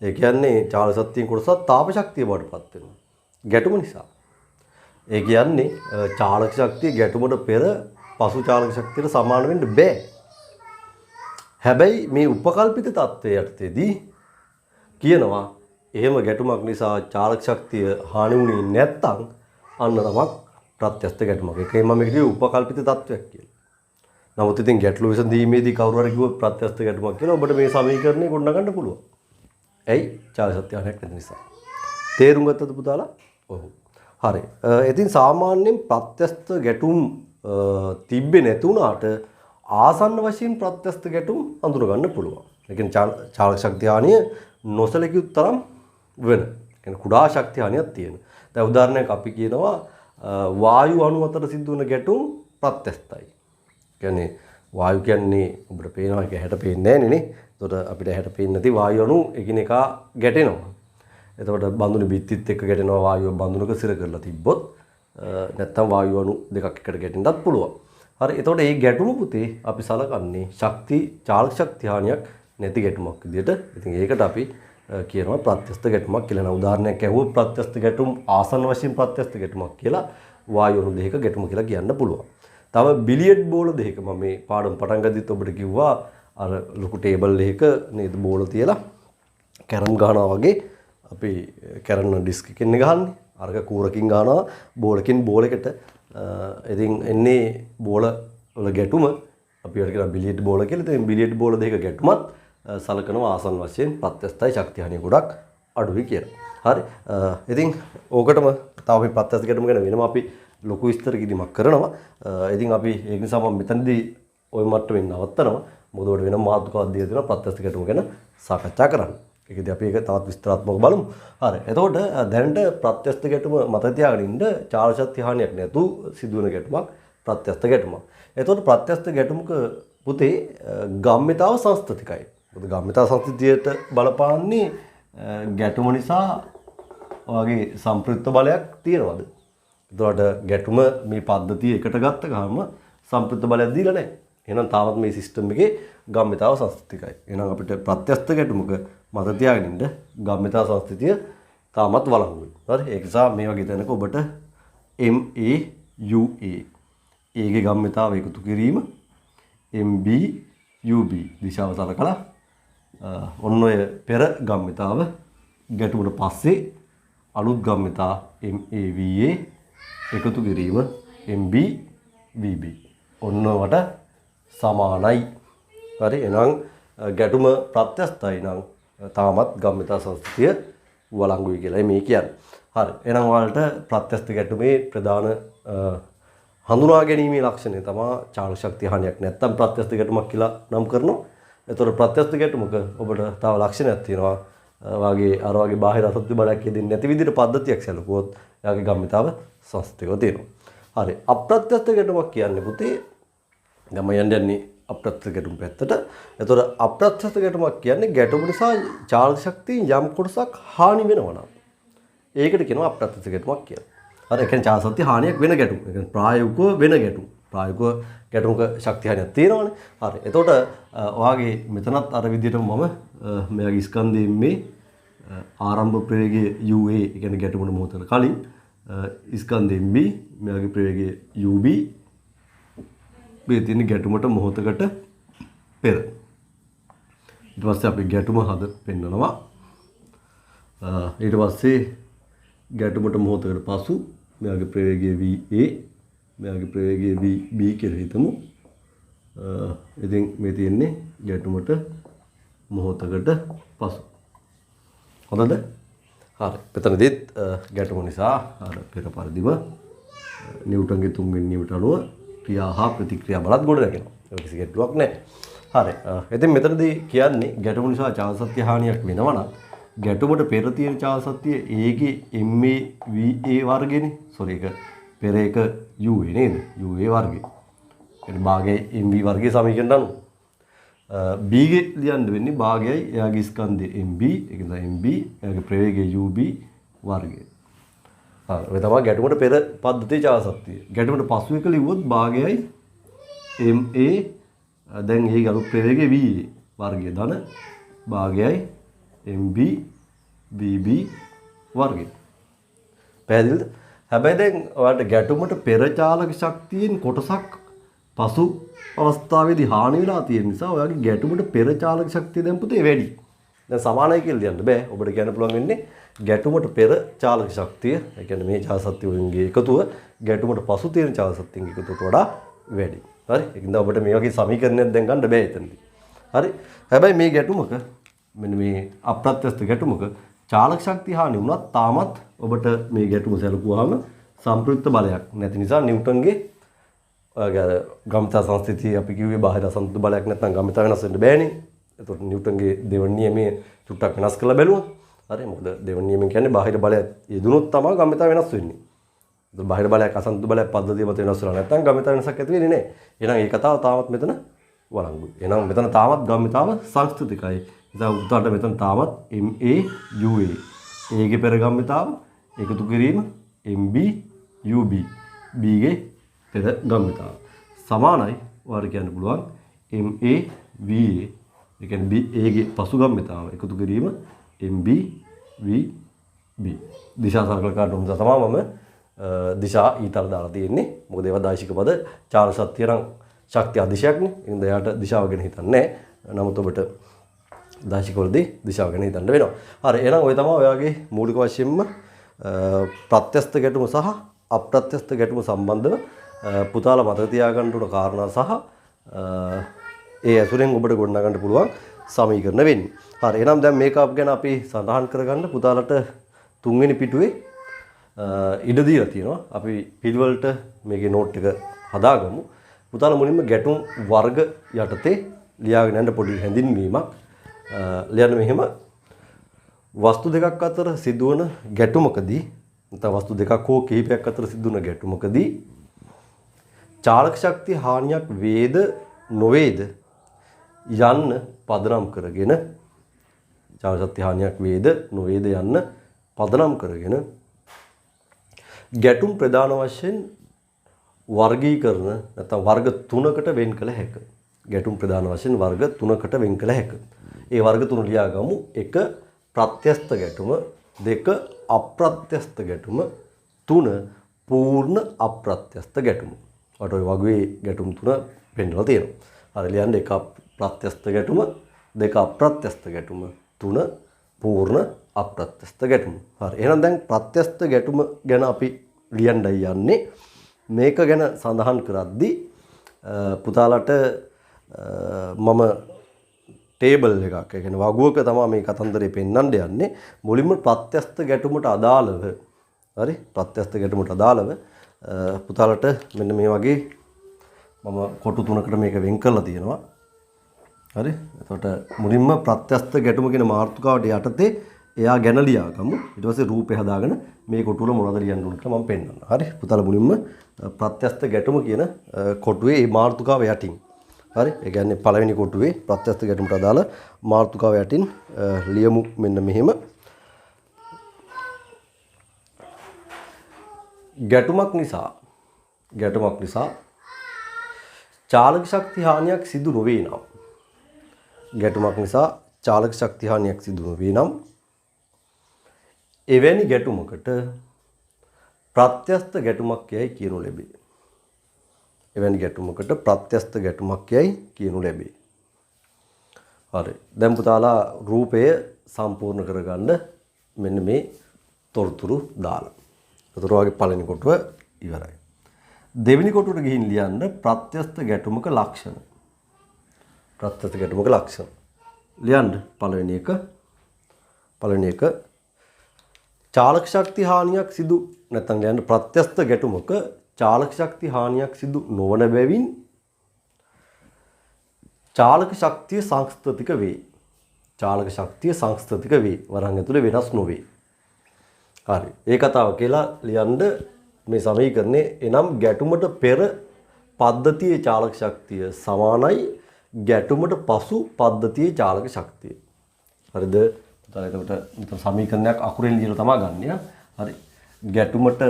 Speaker 1: ඒ කියන්නේ චාලක ශක්තියෙන් කොටසක් තාප ශක්තිය බවට පත් වෙනවා. ගැටුම නිසා. ඒ කියන්නේ චාලක ශක්තිය ගැටුමට පෙර පසු චාලක ශක්තියට සමාන වෙන්න බෑ. හැබැයි මේ උපකල්පිත තත්ත්වයේ යටතේදී කියනවා එහෙම ගැටුමක් නිසා චාලක ශක්තිය හානි වුණේ නැත්නම් අන්න නමක් ප්‍රත්‍යස්ත ගැටුමක්. ඒකයි මම කිව්වේ උපකල්පිත තත්ත්වයක් කියලා. නමුත් ඉතින් ගැටලු විසඳීමේදී කවුරු හරි කිව්වොත් ප්‍රත්‍යස්ත ගැටුමක් කියලා ඔබට මේ සමීකරණය ගොඩනගන්න පුළුවන්. ඇයි? චාලක ශක්තිය හානියක් නැති නිසා. තේරුම් ගත්තද පුතාලා? ඔව්. හරි. ඉතින් සාමාන්‍යයෙන් ප්‍රත්‍යස්ත ගැටුම් තිබ්බේ නැති වුණාට ආසන්න වශයෙන් ප්‍රත්‍යස්ත ගැටුම් අඳුර ගන්න පුළුවන්. ඒ කියන්නේ චාලක ශක්තිය හානිය නොසලකියුත් තරම් වෙන. කියන්නේ කුඩා ශක්තිය හානියක් තියෙන. දැන් උදාහරණයක් අපි කියනවා වායු අණු අතර සිද්ධ වෙන ගැටුම් ප්‍රත්‍යස්තයි. කියන්නේ වායු කියන්නේ ඔබට පේනවා ඒක හැට පේන්නේ නැහැ නේ. ඒකට අපිට හැට පේන්නේ නැති වායු අණු එකිනෙකා ගැටෙනවා. එතකොට බඳුනේ බිත්තිත් එක්ක ගැටෙනවා වායුව බඳුනක සිර කරලා තිබ්බොත් නැත්තම් වායු අණු දෙකක් එකට ගැටෙන්නත් පුළුවන්. හරි. එතකොට මේ ගැටුම පුතේ අපි සලකන්නේ චාලක ශක්ති හානියක් නැති ගැටුමක් විදිහට. ඉතින් ඒකට අපි කියනවා ප්‍රත්‍යස්ත ගැටුමක් කියලා. උදාහරණයක් ඇහුවොත් ප්‍රත්‍යස්ත ගැටුම් ආසන්න වශයෙන් ප්‍රත්‍යස්ත ගැටුමක් කියලා වායු අණු දෙකක ගැටුම කියලා කියන්න පුළුවන්. තව බිලියඩ් බෝල දෙකක මම මේ පාඩම පටන් ගද්දිත් ඔබට කිව්වා අර ලොකු ටේබල් එකක නේද බෝල තියලා කැරම් ගහනවා වගේ අපි කැරම් ඩිස්ක් එකකින් ගහන්නේ. අරක කූරකින් ගහනවා බෝලකින් බෝලයකට. ඉතින් එන්නේ බෝල වල ගැටුම අපි වල කියන බිලියඩ් බෝල කියලා. ඉතින් බිලියඩ් බෝල දෙක ගැටුමත් සලකනවා ආසන්න වශයෙන් ප්‍රත්‍යස්තයි ශක්ති හානිය ගොඩක් අඩුයි කියලා. හරි. ඉතින් ඕකටම තව අපි ප්‍රත්‍යස්ත ගැටුම ගැන වෙනම අපි ලොකු විස්තර කිරීමක් කරනවා. ඉතින් අපි ඒක නිසා මම මෙතනදී ওই මට්ටමින් නවත්තනවා. මොකද උඩ වෙන මාතෘකාවක් දීලා තියෙනවා ප්‍රත්‍යස්ත ගැටුම ගැන සාකච්ඡා කරන්න. ඒකදී අපි ඒක තවත් විස්තරාත්මකව බලමු. හරි. එතකොට දැනට ප්‍රත්‍යස්ත ගැටුම මත තියාගෙන ඉන්න චාලක ශක්ති හානියක් නැතු සිදුවන ගැටුමක් ප්‍රත්‍යස්ත ගැටුමක්. එතකොට ප්‍රත්‍යස්ත ගැටුමක පුතේ ගම්මිතාව සංස්ථතිකයි. මොකද ගම්මිතාව සංස්ථතියට බලපාන්නේ ගැටුම නිසා ඔයගේ සම්ප්‍රයුක්ත බලයක් තියෙනවද? එතකොට ගැටුම මේ පද්ධතිය එකට ගත්ත ගමන් සම්ප්‍රයුක්ත බලයක් දීලා නැහැ. එහෙනම් තාමත් මේ සිස්ටම් එකේ ගම්මිතාව සංස්ථතිකයි. එහෙනම් අපිට ප්‍රත්‍යස්ත ගැටුමක මත තියාගෙන ඉන්න ගම්මිතාව සංස්ථිතිය තාමත් වළංගුයි. හරි. ඒක නිසා මේ වගේ තැනක ඔබට MAUA ඒගේ ගම්මිතාව එකතු කිරීම MBUB දිශාව සලකලා ඔන්න ඔය පෙර ගම්මිතාව ගැටුමට පස්සේ අලුත් ගම්මිතා MAVA එකතු කිරීම MBVB ඔන්න වට සමානයි. හරි. එහෙනම් ගැටුම ප්‍රත්‍යස්තයි නම් තාමත් ගම්මිතා සංස්ථිතිය වළංගුයි කියලා මේ කියන්නේ. හරි. එහෙනම් ඔයාලට ප්‍රත්‍යස්ත ගැටුමේ ප්‍රධාන හඳුනා ගැනීමේ ලක්ෂණය තමයි චාලක ශක්තිය හානියක් නැත්තම් ප්‍රත්‍යස්ත ගැටුමක් කියලා නම් කරනවා. ඒතකොට ප්‍රත්‍යස්ත ගැටුමක ඔබට තව ලක්ෂණයක් තියෙනවා. වාගේ අර වගේ බාහිර අසත්‍ය බලයක් දෙන්නේ නැති විදිහට පද්ධතියක් සැලකුවොත් එයාගේ ගම්මිතාව සංස්ථිතිකව තියෙනවා. හරි. අප්‍රත්‍යස්ත ගැටුමක් කියන්නේ පුතේ දැන් මම යන්නේ අප්‍රත්‍යස්ත ගැටුම් පැත්තට. එතකොට අප්‍රත්‍යස්ත ගැටුමක් කියන්නේ ගැටුම නිසා චාලක ශක්තිය යම් කොටසක් හානි වෙනවා නම් ඒකට කියනවා අප්‍රත්‍යස්ත ගැටුමක් කියලා. හරි. ඒ කියන්නේ චාලක ශක්තිය හානියක් වෙන ගැටුම්. ඒ කියන්නේ ප්‍රායෝගිකව වෙන ගැටුම්. ප්‍රායෝගික ගැටුමක ශක්ති හරියක් තියෙනවනේ. හරි. එතකොට ඔයාගේ මෙතනත් අර විදිහටම මම මෙයාගේ ස්කන්ධයෙන් මේ ආරම්භ ප්‍රවේගය UA ඒ කියන්නේ ගැටුමට මොහොතකට කලින් ස්කන්ධයෙන් B මෙයාගේ ප්‍රවේගය UB මේ තියෙන ගැටුමට මොහොතකට පෙර. ඊට පස්සේ අපි ගැටුම හද පෙන්නනවා. ඊට පස්සේ ගැටුමට මොහොතකට පසු මෙයාගේ ප්‍රවේගය VA මෙයාගේ ප්‍රවේගය VB කියලා හිතමු. ඉතින් මේ තියෙන්නේ ගැටුමට මොහොතකට පසු. හොඳද? හරි. මෙතනදිත් ගැටුම නිසා අර පෙර පරිදිම නිව්ටන්ගේ තුන්වෙනි නියමයට අනුව ක්‍රියා හා ප්‍රතික්‍රියා බලත් ගොඩ නැගෙනවා. ඒක කිසි ගැටලුවක් නැහැ. හරි. ඉතින් මෙතනදී කියන්නේ ගැටුම නිසා චාල සත්‍ය හානියක් වෙනවා නම් ගැටුමට පෙර තියෙන චාල සත්‍ය A ගේ MA VA වර්ගයනේ. සෝරි ඒක පෙර එක UA නේද? UA වර්ගය. ඒ භාගයේ MV වර්ගයේ සමීකරණ අනුව B ගේ ලියන්න වෙන්නේ භාගයයි එයාගේ ස්කන්ධය MB ඒක නිසා MB එයාගේ ප්‍රවේගය UB වර්ගය. ඔය තමයි ගැටුමට පෙර පද්ධතියේ චාල සත්‍යය. ගැටුමට පසු එක ලිව්වොත් භාගයයි MA දැන් ඒ අලුත් ප්‍රවේගය VA වර්ගය ධන භාගයයි MB BB වර්ගය. පැහැදිලිද? හැබැයි දැන් ඔයාලට ගැටුමට පෙර චාලක ශක්තියෙන් කොටසක් පසු අවස්ථාවේදී හානි වෙලා තියෙන නිසා ඔයාගේ ගැටුමට පෙර චාලක ශක්තිය දැන් පුතේ වැඩි. දැන් සමානයි කියලා ලියන්න බෑ. ඔබට කියන්න පුළුවන් වෙන්නේ ගැටුමට පෙර චාලක ශක්තිය, ඒ කියන්නේ මේ චාල ශක්තිය වලින්ගේ එකතුව ගැටුමට පසු තියෙන චාල ශක්තියකින් එකතුවට වඩා වැඩි. හරි? ඒකින්ද ඔබට මේ වගේ සමීකරණයක් දැන් ගන්න බෑ එතනදී. හරි? හැබැයි මේ ගැටුමක මෙන්න මේ අප්‍රත්‍යස්ත ගැටුමක චාලක ශක්තිය හානි වුණත් තාමත් ඔබට මේ ගැටුම සැලකුවාම සම්ප්‍රයුක්ත බලයක් නැති නිසා නිව්ටන්ගේ ඔයගේ ගම්මිතා සංස්ථිතිය අපි කිව්වේ බාහිර අසන්තුලිත බලයක් නැත්නම් ගම්මිතා වෙනස් වෙන්න බෑනේ. ඒතකොට නිව්ටන්ගේ දෙවන නියමයේ චුට්ටක් වෙනස් කරලා බැලුවා. හරි මොකද දෙවන නියමයෙන් කියන්නේ බාහිර බලයක් යෙදුනොත් තමයි ගම්මිතා වෙනස් වෙන්නේ. ඒතකොට බාහිර බලයක් අසන්තුලිත බලයක් පද්ධතිය මත වෙනස් වෙලා නැත්නම් ගම්මිතා වෙනසක් ඇති වෙන්නේ නැහැ. එහෙනම් ඒ කතාව තාමත් මෙතන වළංගුයි. එහෙනම් මෙතන තාමත් ගම්මිතාව සංස්කෘතිකයි. ඉතින් උදාහරණ මෙතන තාමත් MA UA A ගේ පෙර ගම්මිතාව එකතු කිරීම MB UB B ගේ පෙර ගම්මිතාව සමානයි වාර කියන්න පුළුවන් MA VA ඒ කියන්නේ B A ගේ පසු ගම්මිතාව එකතු කිරීම MB VB දිශා සරලකාරණ උන්දා තමයි මම දිශා ඊතල දාලා තියෙන්නේ. මොකද ඒවා දාශික පද චාල සත්‍ය නම් ශක්තිය අධිශයක්නේ. එහෙනම් එයාට දිශාව ගැන හිතන්නේ නැහැ. නමුත් ඔබට දාශික වලදී දිශාව ගැන හිතන්න වෙනවා. හරි එහෙනම් ඔය තමයි ඔයාගේ මූලික වශයෙන්ම ප්‍රත්‍යස්ත ගැටුම සහ අප්‍රත්‍යස්ත ගැටුම සම්බන්ධව පුතාලා මතක තියාගන්න උන කාරණා සහ ඒ ඇසුරෙන් ඔබට ගොඩනගන්න පුළුවන් සමීකරණ වෙන්නේ. හරි එහෙනම් දැන් මේක ගැන අපි සඳහන් කරගන්න පුතාලට තුන්වෙනි පිටුවේ ඉඩ දීලා තියෙනවා. අපි පිළිවෙලට මේකේ නෝට් එක හදාගමු. පුතාලා මුලින්ම ගැටුම් වර්ග යටතේ ලියාගෙන යන්න පොඩි හැඳින්වීමක් ලියන්න මෙහෙම වස්තු දෙකක් අතර සිදුවන ගැටුමකදී නැත්නම් වස්තු දෙකක් හෝ කිහිපයක් අතර සිදුවන ගැටුමකදී චාලක ශක්තිය හානියක් වේද නොවේද යන්න පදනම් කරගෙන චාලක ශක්තිය හානියක් වේද නොවේද යන්න පදනම් කරගෙන ගැටුම් ප්‍රධාන වශයෙන් වර්ගීකරණ නැත්නම් වර්ග තුනකට වෙන් කළ හැකිය. ගැටුම් ප්‍රධාන වශයෙන් වර්ග තුනකට වෙන් කළ හැකිය. ඒ වර්ග තුන ලියා ගමු. 1 ප්‍රත්‍යස්ත ගැටුම, 2 අප්‍රත්‍යස්ත ගැටුම, 3 පූර්ණ අප්‍රත්‍යස්ත ගැටුම. ඔය වගේ ගැටුම් තුන පෙන්නලා තියෙනවා. හරි ලියන්න 1 ප්‍රත්‍යස්ත ගැටුම, 2 අප්‍රත්‍යස්ත ගැටුම, 3 පූර්ණ අප්‍රත්‍යස්ත ගැටුම. හරි එහෙනම් දැන් ප්‍රත්‍යස්ත ගැටුම ගැන අපි ලියන්නයි යන්නේ. මේක ගැන සඳහන් කරද්දී පුතාලට මම ටේබල් එකක් ඒ කියන්නේ වගුවක තමයි මේ කතන්දරේ පෙන්වන්න යන්නේ. මුලින්ම ප්‍රත්‍යස්ත ගැටුමට අදාළව හරි ප්‍රත්‍යස්ත ගැටුමට අදාළව පුතාලට මෙන්න මේ වගේ මම කොටු තුනකට මේක වෙන් කරලා තියෙනවා. හරි එතකොට මුලින්ම ප්‍රත්‍යස්ත ගැටුම කියන මාතෘකාවට යටතේ එයා ගැන ලියා ගමු. ඊට පස්සේ රූපේ හදාගෙන මේ කොටු වල මොනවද ලියන්න ඕන කියලා මම පෙන්නන්නම්. හරි පුතාලා මුලින්ම ප්‍රත්‍යස්ත ගැටුම කියන කොටුවේ මේ මාතෘකාව යටින් හරි ඒ කියන්නේ පළවෙනි කොටුවේ ප්‍රත්‍යස්ත ගැටුමට අදාළ මාතෘකාව යටින් ලියමු මෙන්න මෙහෙම. ගැටුමක් නිසා චාලක ශක්ති හානියක් සිදු නොවේ නම් ගැටුමක් නිසා චාලක ශක්ති හානියක් සිදු නොවේ නම් එවැනි ගැටුමකට ප්‍රත්‍යස්ත ගැටුමක් යයි කියනු ලැබේ. එවැනි ගැටුමකට ප්‍රත්‍යස්ත ගැටුමක් යයි කියනු ලැබේ. හරි. දැන් පුතාලා රූපය සම්පූර්ණ කරගන්න මෙන්න මේ තොරතුරු දාලා. ඒතර ඔයගේ පළවෙනි කොටුව ඉවරයි. දෙවෙනි කොටුවට ගිහින් ලියන්න ප්‍රත්‍යස්ත ගැටුමක ලක්ෂණ. ප්‍රත්‍යස්ත ගැටුමක ලක්ෂණ. ලියන්න පළවෙනි එක චාලක ශක්ති හානියක් සිදු නැත්නම් ලියන්න ප්‍රත්‍යස්ත ගැටුමක චාලක ශක්ති හානියක් සිදු නොවන බැවින් චාලක ශක්තිය සංස්ථතික වේ. චාලක ශක්තිය සංස්ථතික වේ. වරහන් ඇතුලේ වෙනස් නොවේ. හරි. ඒ කතාව කියලා ලියන්න මේ සමීකරණේ එනම් ගැටුමට පෙර පද්ධතියේ චාලක ශක්තිය සමානයි ගැටුමට පසු පද්ධතියේ චාලක ශක්තිය. හරිද? එතකොට මෙතන සමීකරණයක් අකුරෙන් ලියලා තමයි ගන්න. හරි. ගැටුමට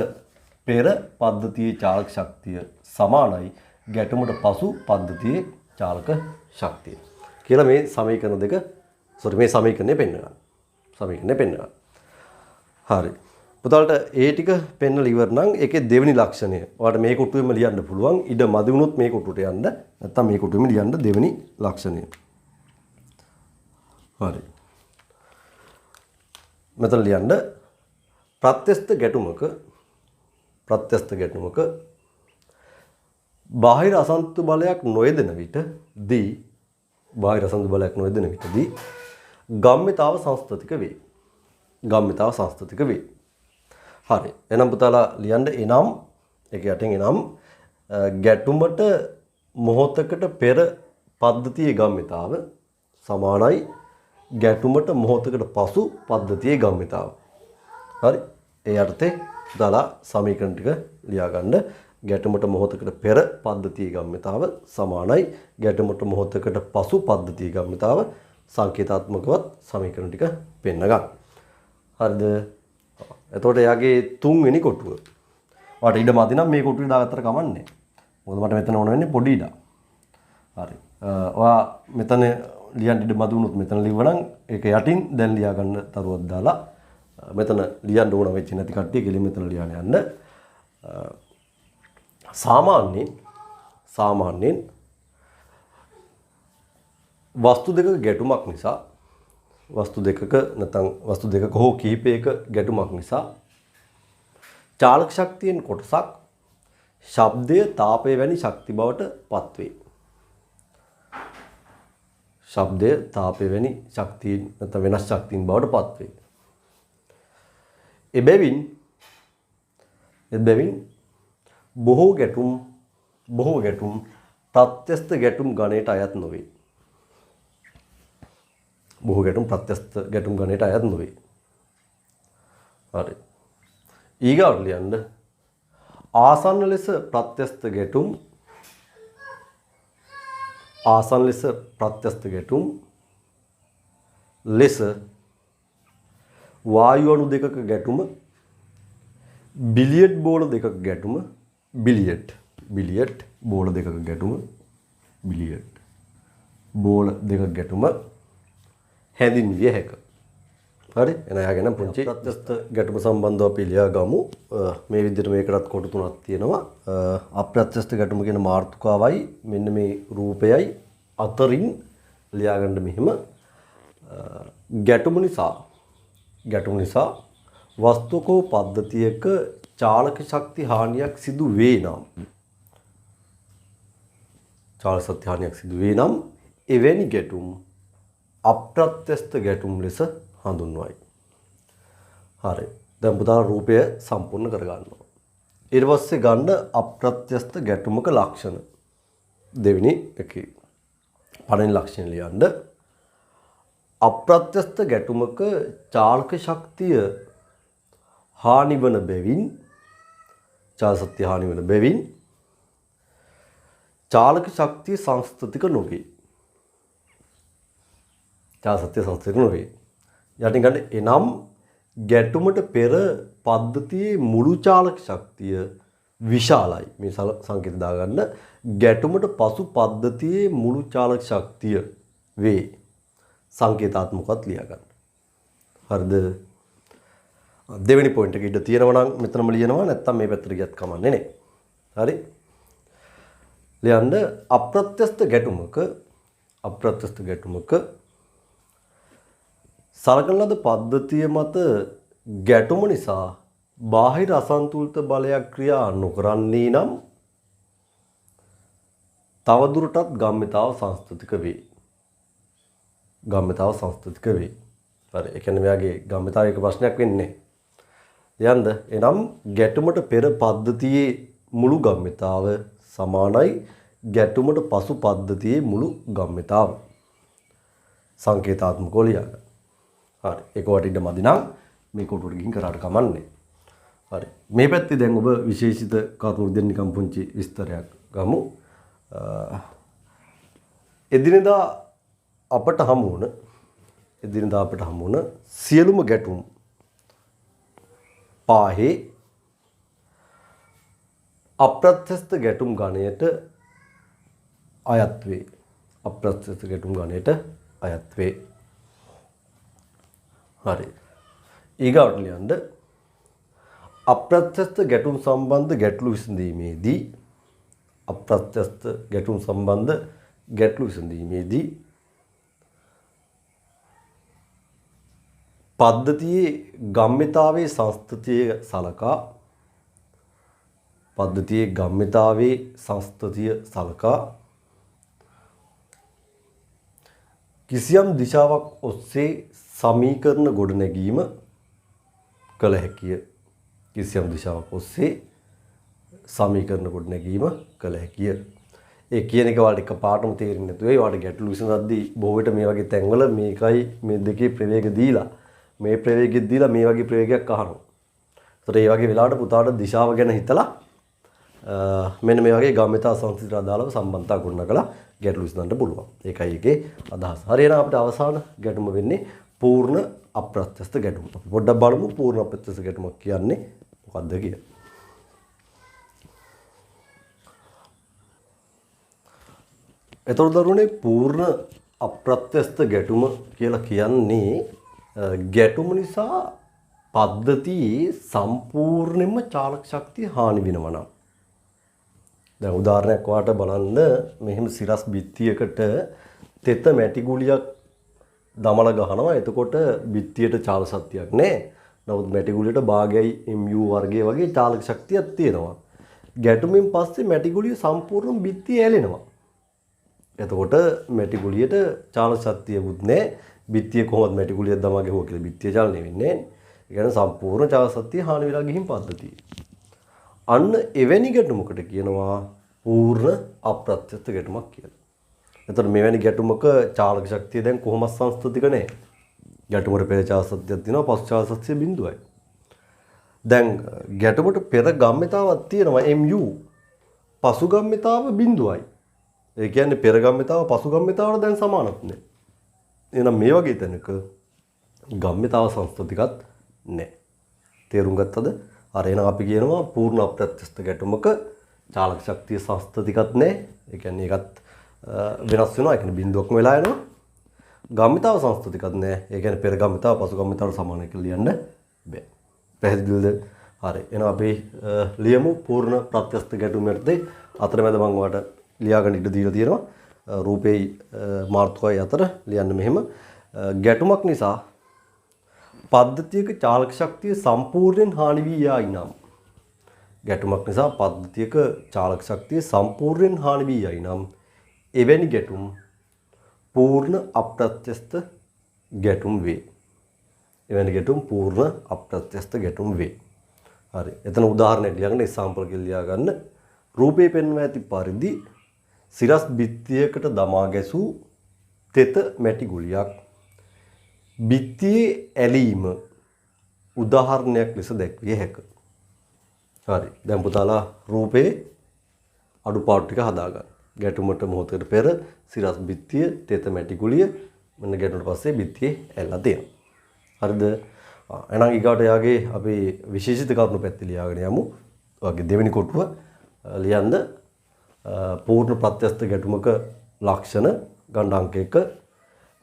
Speaker 1: පෙර පද්ධතියේ චාලක ශක්තිය සමානයි ගැටුමට පසු පද්ධතියේ චාලක ශක්තිය. කියලා මේ සමීකරණ දෙක මේ සමීකරණය පෙන්නනවා. සමීකරණය පෙන්නනවා. හරි. පුතාලට ඒ ටික පෙන්නලා ඉවර නම් ඒකේ දෙවෙනි ලක්ෂණය. ඔයාලට මේ කොටුවෙම ලියන්න පුළුවන්. ඉඩ මදි වුණොත් මේ කොටුවට යන්න. නැත්නම් මේ කොටුවෙම ලියන්න දෙවෙනි ලක්ෂණය. හරි. මෙතන ලියන්න ප්‍රත්‍යස්ත ගැටුමක බාහිර අසන්තු බලයක් නොයෙදෙන විටදී ගම්මිතාව සංස්ථතික වේ. ගම්මිතාව සංස්ථතික වේ. හරි. එනම් පුතාලා ලියන්න එනම් ඒක යටින් එනම් ගැටුමට මොහොතකට පෙර පද්ධතියේ ගම්මිතාව සමානයි ගැටුමට මොහොතකට පසු පද්ධතියේ ගම්මිතාව. හරි. ඒ යටතේ පුතාලා සමීකරණ ටික ලියා ගන්න. ගැටුමට මොහොතකට පෙර පද්ධතියේ ගම්මිතාව සමානයි ගැටුමට මොහොතකට පසු පද්ධතියේ ගම්මිතාව සංකේතාත්මකවත් සමීකරණ ටික පෙන්න ගන්න. හරිද? එතකොට එයාගේ තුන්වෙනි කොටුව. ඔයාලට ඉඩ මදි නම් මේ කොටුවේ දාගත්තට කමන්නේ. මොකද මට මෙතන ඕන වෙන්නේ පොඩි ඉඩක්. හරි. ඔයා මෙතන ලියන්න ඉඩ මදි වුණොත් මෙතන ලිව්වනම් ඒක යටින් දැන් ලියා ගන්න තරුවක් දාලා මෙතන ලියන්න ඕන වෙච්ච නැති කට්ටිය ගෙලින් මෙතන ලියන්න යන්න. සාමාන්‍යයෙන් වස්තු දෙකක ගැටුමක් නිසා වස්තු දෙකක හෝ කිහිපයක ගැටුමක් නිසා චාලක ශක්තියෙන් කොටසක් ශබ්දය තාපය වැනි ශක්ති බවට පත්වේ. ශබ්දය තාපය වැනි ශක්තියින් නැත්නම් වෙනස් ශක්තියින් බවට පත්වේ. එබැවින් බොහෝ ගැටුම් ප්‍රත්‍යස්ත ගැටුම් ගණයට අයත් නොවේ. බොහෝ ගැටුම් ප්‍රත්‍යස්ත ගැටුම් ගණයට අයත් නොවේ. හරි. ඊගාවට ලියන්න ආසන්න ලෙස ප්‍රත්‍යස්ත ගැටුම් ලෙස වායු අණු දෙකක ගැටුම බිලියඩ් බෝල දෙකක ගැටුම හැඳින්විය හැක. හරි. එන යාගෙන පුංචි ප්‍රත්‍යස්ත ගැටුම සම්බන්ධව අපි ලියා ගමු. මේ විදිහට මේකටත් කොටු තුනක් තියෙනවා. අප්‍රත්‍යස්ත ගැටුම කියන මාතෘකාවයි මෙන්න මේ රූපයයි අතරින් ලියා ගන්න මෙහිම ගැටුම නිසා වස්තුකෝ පද්ධතියක චාලක ශක්ති හානියක් සිදු වේ නම් එවැනි ගැටුම් අප්‍රත්‍යස්ත ගැටුම් ලෙස හඳුන්වයි. හරි. දැන් පුතාලා රූපය සම්පූර්ණ කරගන්නවා. ඊට පස්සේ ගන්න අප්‍රත්‍යස්ත ගැටුමක ලක්ෂණ. දෙවෙනි එකේ පළවෙනි ලක්ෂණ ලියන්න. අප්‍රත්‍යස්ත ගැටුමක චාලක ශක්තිය හානි වන බැවින් චාලක ශක්තිය සංස්ථතික නොවේ. යටින් ගන්න එනම් ගැටුමට පෙර පද්ධතියේ මුළු චාලක ශක්තිය විශාලයි. මේ සංකේත දාගන්න ගැටුමට පසු පද්ධතියේ මුළු චාලක ශක්තිය වේ. සංකේතාත්මකවත් ලියා ගන්න. හරිද? දෙවෙනි පොයින්ට් එක ඉඳ තියෙනවා නම් මෙතනම ලියනවා නැත්නම් මේ පැත්තට ගියත් කමන්නේ නැහැ. හරි? ලියන්න අප්‍රත්‍යස්ත ගැටුමක සලකන ලද පද්ධතිය මත ගැටුම නිසා බාහිර අසන්තුලිත බලයක් ක්‍රියා නොකරන්නේ නම් තවදුරටත් ගම්මිතාව සංස්ථතික වේ. හරි. ඒ කියන්නේ මෙයාගේ ගම්මිතාව එක ප්‍රශ්නයක් වෙන්නේ. යන්ද එනම් ගැටුමට පෙර පද්ධතියේ මුළු ගම්මිතාව සමානයි ගැටුමට පසු පද්ධතියේ මුළු ගම්මිතාව. සංකේතාත්මකව ලියා ගන්න. හරි. ඒක වටින්න මදි නම් මේ කොටුවට ගිහින් කරාට කමන්නේ. හරි. මේ පැත්තේ දැන් ඔබ විශේෂිත කරුණු දෙන්න නිකම් පුංචි විස්තරයක් ගමු. එදිනෙදා අපට හමු වුණ සියලුම ගැටුම් පාහේ අප්‍රත්‍යස්ත ගැටුම් ගණයට අයත් වේ. හරි. ඊගාවට ලියන්න අප්‍රත්‍යස්ත ගැටුම් සම්බන්ධ ගැටලු විසඳීමේදී පද්ධතියේ ගම්මිතාවේ සංස්ථතිය සලකා කිසියම් දිශාවක් ඔස්සේ සමීකරණ ගොඩනැගීම කළ හැකිය. ඒ කියන එක වලට එකපාරටම තේරෙන්නේ නැතුව ඒවට ගැටලු විසඳද්දී බොහෝ විට මේ වගේ තැන්වල මේකයි මේ දෙකේ ප්‍රවේග දීලා මේ ප්‍රවේගෙත් දීලා මේ වගේ ප්‍රවේගයක් අහනවා. ඒතර ඒ වගේ වෙලාවට පුතාට දිශාව ගැන හිතලා මෙන්න මේ වගේ ගම්මිතා සංස්ථිතට අදාළව සම්බන්ධතා ගොඩනගලා ගැටලු විසඳන්න පුළුවන්. ඒකයි ඒකේ අදහස. හරි එහෙනම් අපිට අවසාන ගැටුම වෙන්නේ පූර්ණ අප්‍රත්‍යස්ත ගැටුම. අපි පොඩ්ඩක් බලමු පූර්ණ අප්‍රත්‍යස්ත ගැටුමක් කියන්නේ මොකක්ද කියලා. එතකොට දරුවනේ පූර්ණ අප්‍රත්‍යස්ත ගැටුම කියලා කියන්නේ ගැටුම නිසා පද්ධතියේ සම්පූර්ණයෙන්ම චාලක ශක්තිය හානි වෙනවා නම්. දැන් උදාහරණයක් වාට බලන්න මෙහෙම සිරස් බිත්තියකට තෙත මැටි ගුලියක් දමලා ගහනවා. එතකොට බිත්තියට චාලක ශක්තියක් නැහැ. නමුත් මැටි ගුලියට භාගයයි mu වර්ගයේ වගේ චාලක ශක්තියක් තියෙනවා. ගැටුමින් පස්සේ මැටි ගුලිය සම්පූර්ණ බිත්තිය ඇලෙනවා. එතකොට මැටි ගුලියට චාලක ශක්තියකුත් නැහැ. බිත්තිය කොහොමද මැටි ගුලියක් දමා ගැහුවා කියලා බිත්තිය චලනය වෙන්නේ නැහැ. ඒ කියන්නේ සම්පූර්ණ චාලක ශක්තිය හානි වෙලා ගිහින් පද්ධතිය. අන්න එවැනි ගැටුමකට කියනවා පූර්ණ අප්‍රත්‍යස්ත ගැටුමක් කියලා. එතකොට මෙවැනි ගැටුමක චාලක ශක්තිය දැන් කොහොමද සංස්ථතික නැහැ. ගැටුමට පෙර චාලක ශක්තියක් තියෙනවා පසු චාලක ශක්තිය බිඳුවයි. දැන් ගැටුමට පෙර ගම්මිතාවක් තියෙනවා mu පසු ගම්මිතාව බිඳුවයි. ඒ කියන්නේ පෙර ගම්මිතාව පසු ගම්මිතාවට දැන් සමානත් නැහැ. එහෙනම් මේ වගේ තැනක ගම්මිතාව සංස්ථතිකත් නැහැ. තේරුම් ගත්තද? අර එනවා අපි කියනවා පූර්ණ අප්‍රත්‍යස්ත ගැටුමක චාලක ශක්තිය සංස්ථතිකත් නැහැ. ඒ කියන්නේ ඒකත් වෙනස් වෙනවා. ඒ කියන්නේ බිඳුවක්ම වෙලා යනවා. ගම්මිතාව සංස්ථතිකත් නැහැ. ඒ කියන්නේ පෙර ගම්මිතාව පසු ගම්මිතාවට සමාන කියලා ලියන්න බෑ. පැහැදිලිද? හරි. එහෙනම් අපි ලියමු පූර්ණ ප්‍රත්‍යස්ත ගැටුම යටතේ අතරමැද මම ඔයාලට ලියා ගන්න ඉඩ දීලා තියෙනවා. රූපේ මාතෘකාවයි අතර ලියන්න මෙහෙම ගැටුමක් නිසා පද්ධතියක චාලක ශක්තිය සම්පූර්ණයෙන් හානි වී යයි නම් එවැනි ගැටුම් පූර්ණ අප්‍රත්‍යස්ත ගැටුම් වේ. හරි. එතන උදාහරණයක් ලියන්න එක්සැම්පල් කියලා ලියා ගන්න. රූපේ පෙන්වා ඇති පරිදි සිරස් බිත්තියකට දමා ගැසූ තෙත මැටි ගුලියක් බිත්තියේ ඇලීම උදාහරණයක් ලෙස දැක්විය හැක. හරි. දැන් පුතාලා රූපේ අඩුපාඩු ටික හදාගන්න. ගැටුමට මොහොතකට පෙර සිරස් බිත්තිය තෙත මැටි ගුලිය මෙන්න ගැටුමට පස්සේ බිත්තියේ ඇලලා තියෙනවා. හරිද? එහෙනම් ඊගාට යාගේ අපි විශේෂිත කරුණු පැත්තේ ලියාගෙන යමු. වගේ දෙවෙනි කොටුව ලියන්න පූර්ණ ප්‍රත්‍යස්ත ගැටුමක ලක්ෂණ ගණ්ඩ අංක 1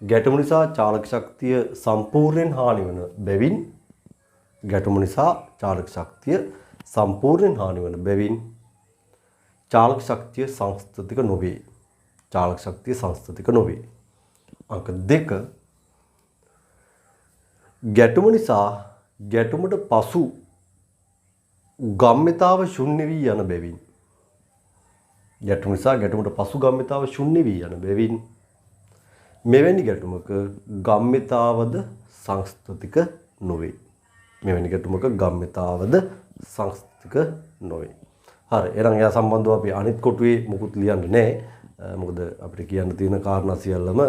Speaker 1: ගැටුම නිසා චාලක ශක්තිය සම්පූර්ණයෙන් හානි වන බැවින් ගැටුම නිසා චාලක ශක්තිය සම්පූර්ණයෙන් හානි වන බැවින් චාලක ශක්තිය සංස්ථතික නොවේ. චාලක ශක්තිය සංස්ථතික නොවේ. අංක 2 ගැටුම නිසා ගැටුමට පසු ගම්මිතාව ශුන්‍ය වී යන බැවින් ගැටුම නිසා ගැටුමට පසු ගම්මිතාව ශුන්‍ය වී යන බැවින් මෙවැනි ගැටුමක ගම්මිතාවද සංස්ථතික නොවේ. මෙවැනි ගැටුමක ගම්මිතාවද සංස්ථතික නොවේ. හරි එහෙනම් එයා සම්බන්ධව අපි අනිත් කොටුවේ මුකුත් ලියන්නේ නැහැ. මොකද අපිට කියන්න තියෙන කාරණා සියල්ලම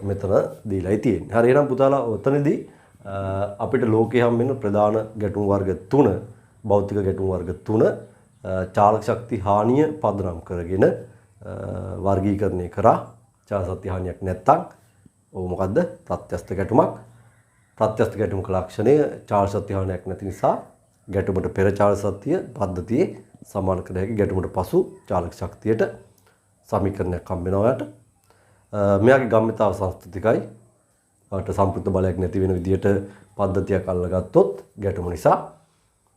Speaker 1: මෙතන දීලායි තියෙන්නේ. හරි එහෙනම් පුතාලා ඔතනදී අපිට ලෝකයේ හම් වෙන ප්‍රධාන ගැටුම් වර්ග 3 භෞතික ගැටුම් වර්ග 3 චාලක ශක්ති හානිය පදනම් කරගෙන වර්ගීකරණය කරා. චාලක ශක්ති හානියක් නැත්තම් ඔව් මොකද්ද? ප්‍රත්‍යස්ත ගැටුමක්. ප්‍රත්‍යස්ත ගැටුමක ලක්ෂණය චාලක ශක්ති හානියක් නැති නිසා ගැටුමට පෙර චාලක ශක්තිය පද්ධතියේ සමාන කර හැකි ගැටුමට පසු චාලක ශක්තියට සමීකරණයක් හම්බ වෙනවා යට. මෙයාගේ ගම්මිතාව සංස්ථතිකයි. වට සම්පූර්ණ බලයක් නැති වෙන විදිහට පද්ධතියක් අල්ලගත්තොත් ගැටුම නිසා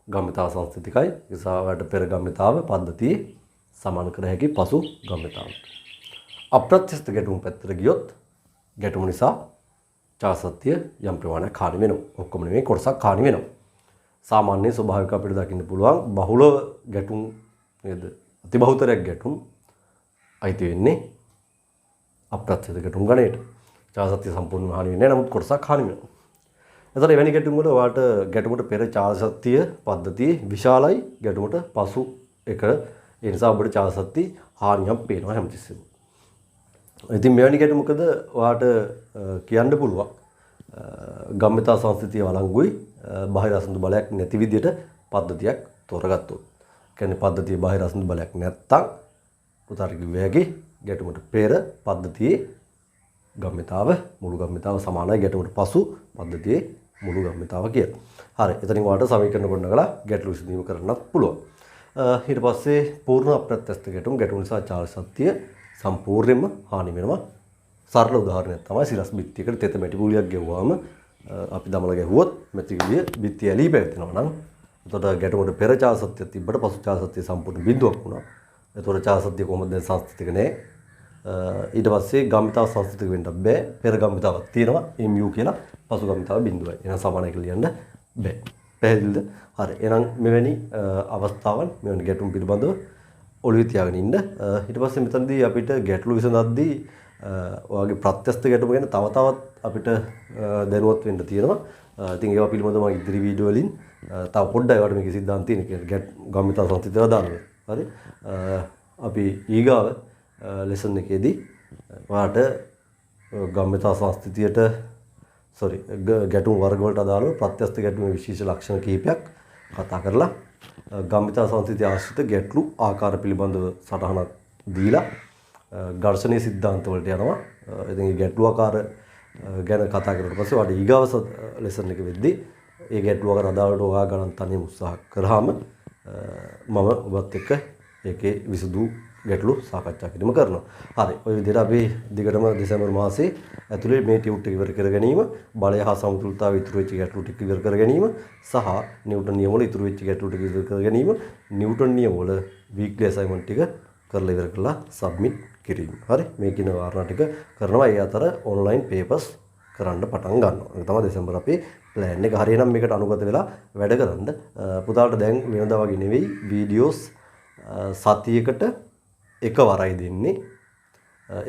Speaker 1: ගම්මිතාව සංස්ථතිකයි. ඒ නිසා වට පෙර ගම්මිතාව පද්ධතියේ සමාන කර හැකි පසු ගම්මිතාව. අප්‍රත්‍යස්ත ගැටුම් පැත්තට ගියොත් ගැටුම නිසා චාලක ශක්තිය යම් ප්‍රමාණයක් හානි වෙනවා. ඔක්කොම නෙමෙයි කොටසක් හානි වෙනවා. සාමාන්‍ය ස්වභාවික අපිට දකින්න පුළුවන් බහුල ගැටුම් නේද? අතිබහුතරයක් ගැටුම් අයිති වෙන්නේ අප්‍රත්‍යස්ත ගැටුම් ගණයට. චාලක ශක්තිය සම්පූර්ණයෙන්ම හානි වෙන්නේ නැහැ. නමුත් කොටසක් හානි වෙනවා. එතකොට එවැනි ගැටුම් වල ඔයාලට ගැටුමට පෙර චාලක ශක්තිය පද්ධතියේ විශාලයි ගැටුමට පසු එක. ඒ නිසා ඔබට චාලක ශක්තිය හානියක් පේනවා හැමතිස්සෙම. ඉතින් මෙවැනි ගැටුමකද ඔයාලට කියන්න පුළුවන් ගම්මිතා සංස්ථිතිය වළංගුයි බාහිර අසඳු බලයක් නැති විදිහට පද්ධතියක් තෝරගත්තොත්. කියන්නේ පද්ධතියේ බාහිර අසඳු බලයක් නැත්තම් උදාහරණ කිව්වේ හැකි ගැටුමට පෙර පද්ධතියේ ගම්මිතාව මුළු ගම්මිතාව සමානයි ගැටුමට පසු පද්ධතියේ මුළු ගම්මිතාව කියලා. හරි. එතනින් ඔයාලට සමීකරණ ගොඩනගලා ගැටලු විසඳීම කරන්නත් පුළුවන්. ඊට පස්සේ පූර්ණ අප්‍රත්‍යස්ත ගැටුම් නිසා චාලක ශක්තිය සම්පූර්ණයෙන්ම හානි වෙනවා. සරල උදාහරණයක් තමයි සිරස් බිත්තියකට තෙත මැටි පූලියක් ගෙවුවාම අපි දමල ගැහුවොත් මැටිගිය බිත්තිය ඇලී පැවතෙනවා නම් එතකොට ගැටුමට පෙර චාලක ශක්තිය තිබ්බට පසු චාලක ශක්තිය සම්පූර්ණ බිඳුවක් වුණා. එතකොට චාලක ශක්තිය කොහොමද දැන් සංස්ථිතික නැහැ. ඊට පස්සේ ගම්මිතාව සංස්ථිතික වෙන්න බෑ. පෙර ගම්මිතාවක් තියෙනවා mu කියලා පසු ගම්මිතාව බිඳුවයි. එහෙනම් සමානයි කියලා ලියන්න බෑ. පැහැදිලිද? හරි. එහෙනම් මෙවැනි අවස්ථාවන් මෙවැනි ගැටුම් පිළිබඳව ඔළුවේ තියාගෙන ඉන්න. ඊට පස්සේ මෙතනදී අපිට ගැටලු විසඳද්දී ඔයාගේ ප්‍රත්‍යස්ත ගැටුම ගැන තව තවත් අපිට දැනුවත් වෙන්න තියෙනවා. ඉතින් ඒවා පිළිබඳව මම ඉදිරි වීඩියෝ වලින් තව පොඩ්ඩක් ඒවට මේකේ සිද්ධාන්ත තියෙන ගම්මිතාව සංස්ථිතිය දානවා. හරි. අපි ඊගාව ලෙසන් එකේදී ඔයාලට ගම්මිතාව සංස්ථිතියට ගැටුම් වර්ග වලට අදාළව ප්‍රත්‍යස්ත ගැටුමේ විශේෂ ලක්ෂණ කිහිපයක් කතා කරලා ගම්මිතාව සංස්ථිතිය ආශ්‍රිත ගැටලු ආකාර පිළිබඳව සටහනක් දීලා ඝර්ෂණීය සිද්ධාන්ත වලට යනවා. ඉතින් මේ ගැටලු ආකාර ගැන කතා කරලා පස්සේ ඔයාලට ඊගාව ලෙසන් එක වෙද්දී ඒ ගැටලු ආකාර අදාළවට ඔයා ගණන් තනියම උත්සාහ කරාම මම ඔබත් එක්ක ඒකේ විසඳු ගැටලු සාකච්ඡා කිරීම කරනවා. හරි. ඔය විදිහට අපි දිගටම දෙසැම්බර් මාසයේ ඇතුලේ මේ ටියුට් එක ඉවර කර ගැනීම, බලය හා සමතුලිතතාවය ඉතුරු වෙච්ච ගැටලු ටික ඉවර කර ගැනීම සහ නිව්ටන් නියම වල ඉතුරු වෙච්ච ගැටලු ටික ඉවර කර ගැනීම, නිව්ටන් නියම වල වීක්ලි අසයින්මන්ට් ටික කරලා ඉවර කරලා සබ්මිට් කිරීම. හරි. මේ කින වාරණා ටික කරනවා. ඒ අතර ඔන්ලයින් පේපර්ස් කරන්න පටන් ගන්නවා. ඒක තමයි දෙසැම්බර් අපේ ප්ලෑන් එක. හරි. එහෙනම් මේකට අනුගත වෙලා වැඩ කරන්න. පුතාලට දැන් වෙනදා වගේ නෙවෙයි වීඩියෝස් සතියකට එකවරයි දෙන්නේ.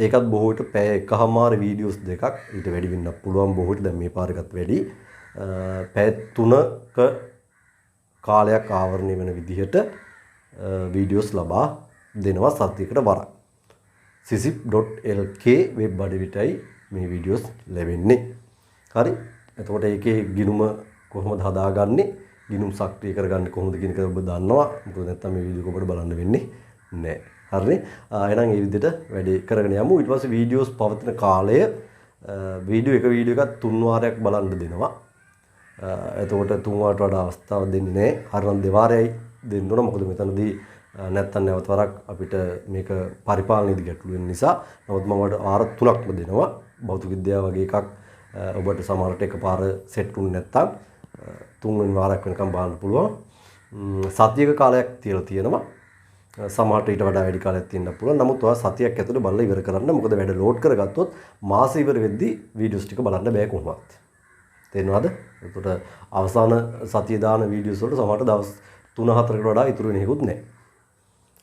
Speaker 1: ඒකත් බොහෝ විට පැය එකමාර වීඩියෝස් දෙකක් ඊට වැඩි වෙන්නත් පුළුවන්. බොහෝ විට දැන් මේ පාර එකත් වැඩි. පැය 3ක කාලයක් ආවරණය වෙන විදිහට වීඩියෝස් ලබා දෙනවා සතියකට වරක්. sisip.lk වෙබ් අඩවියටයි මේ වීඩියෝස් ලැබෙන්නේ. හරි. එතකොට ඒකේ ගිණුම කොහොමද හදාගන්නේ? ගිණුම් සක්‍රිය කරගන්නේ කොහොමද කියන එක ඔබ දන්නවා. මොකද නැත්තම් මේ වීඩියෝ කොහොමද බලන්න වෙන්නේ නැහැ. හරිනේ. එහෙනම් මේ විදිහට වැඩේ කරගෙන යමු. ඊට පස්සේ වීඩියෝස් පවතින කාලය වීඩියෝ එකක් 3 වාරයක් බලන්න දෙනවා. එතකොට 3 වාරට වඩා අවස්ථාවක් දෙන්නේ නැහැ. හරිනම් 2 වාරයයි දෙන්න ඕන. මොකද මෙතනදී නැත්තම් නැවත වරක් අපිට මේක පරිපාලනයේදී ගැටලු වෙන නිසා. නමුත් මම ඔයාලට වාර 3ක්ම දෙනවා. භෞතික විද්‍යාව වගේ එකක් ඔබට සමහරට එකපාර සෙට් වුනේ නැත්තම් තුන්වෙනි වාරයක් වෙනකම් බලන්න පුළුවන්. සතියක කාලයක් තියලා තියෙනවා. සමහරට ඊට වඩා වැඩි කාලයක් තියෙන්න පුළුවන්. නමුත් ඔයා සතියක් ඇතුළත බලලා ඉවර කරන්න. මොකද වැඩ ලෝඩ් කරගත්තොත් මාස ඉවර වෙද්දී වීඩියෝස් ටික බලන්න බෑ කොහොමවත්. තේරෙනවද? එතකොට අවසාන සතිය දාන වීඩියෝස් වලට සමහරට දවස් 3-4කට වඩා ඉතුරු වෙන හේකුත් නැහැ.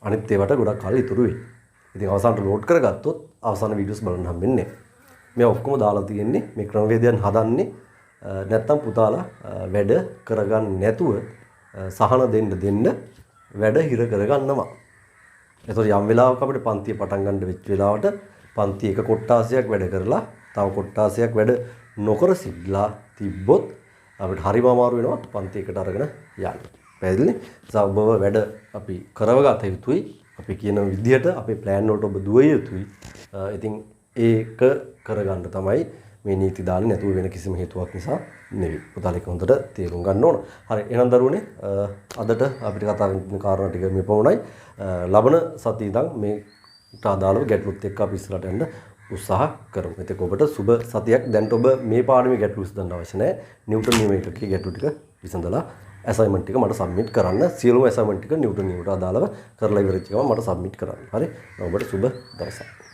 Speaker 1: අනිත් ඒවාට ගොඩක් කල් ඉතුරු වෙයි. ඉතින් අවසානට ලෝඩ් කරගත්තොත් අවසාන වීඩියෝස් බලන්න හම්බෙන්නේ නැහැ. මේ ඔක්කොම දාලා තියෙන්නේ මේ ක්‍රමවේදයන් හදන්නේ නැත්තම් පුතාලා වැඩ කරගන්න නැතුව සහන දෙන්න වැඩ හිර කරගන්නවා. එතකොට යම් වෙලාවක අපිට පන්තිය පටන් ගන්න වෙච්ච වෙලාවට පන්ති එක කොට්ටාසයක් වැඩ කරලා තව කොට්ටාසයක් වැඩ නොකර සිටලා තිබ්බොත් අපිට හරිම අමාරු වෙනවා පන්ති එකට අරගෙන යන්න. පැහැදිලිනේ? ඔබව වැඩ අපි කරවගත යුතුයි. අපි කියන විදිහට අපේ ප්ලෑන් වලට ඔබ දුවිය යුතුයි. ඉතින් ඒක කරගන්න තමයි මේ නීති දාන්නේ නැතුව වෙන කිසිම හේතුවක් නිසා නෙවෙයි. පුතාලා ඒක හොඳට තේරුම් ගන්න ඕන. හරි එහෙනම් දරුවනේ අදට අපිට කතා කරන කාරණා ටික මේ පමණයි. ලබන සතියේ ඉඳන් මේට අදාළව ගැටලුත් එක්ක අපි ඉස්සරහට යන්න උත්සාහ කරමු. ඉතින් ඔබට සුබ සතියක්. දැන් ඔබ මේ පාඩමේ ගැටලු විසඳන්න අවශ්‍ය නැහැ. නිව්ටන් නියම එකකේ ගැටලු ටික විසඳලා අසයින්මන්ට් ටික මට සබ්මිට් කරන්න. සියලුම අසයින්මන්ට් ටික නිව්ටන් නියමට අදාළව කරලා ඉවරෙච්ච ගමන් මට සබ්මිට් කරන්න. හරි. ඔබට සුබ දවසක්.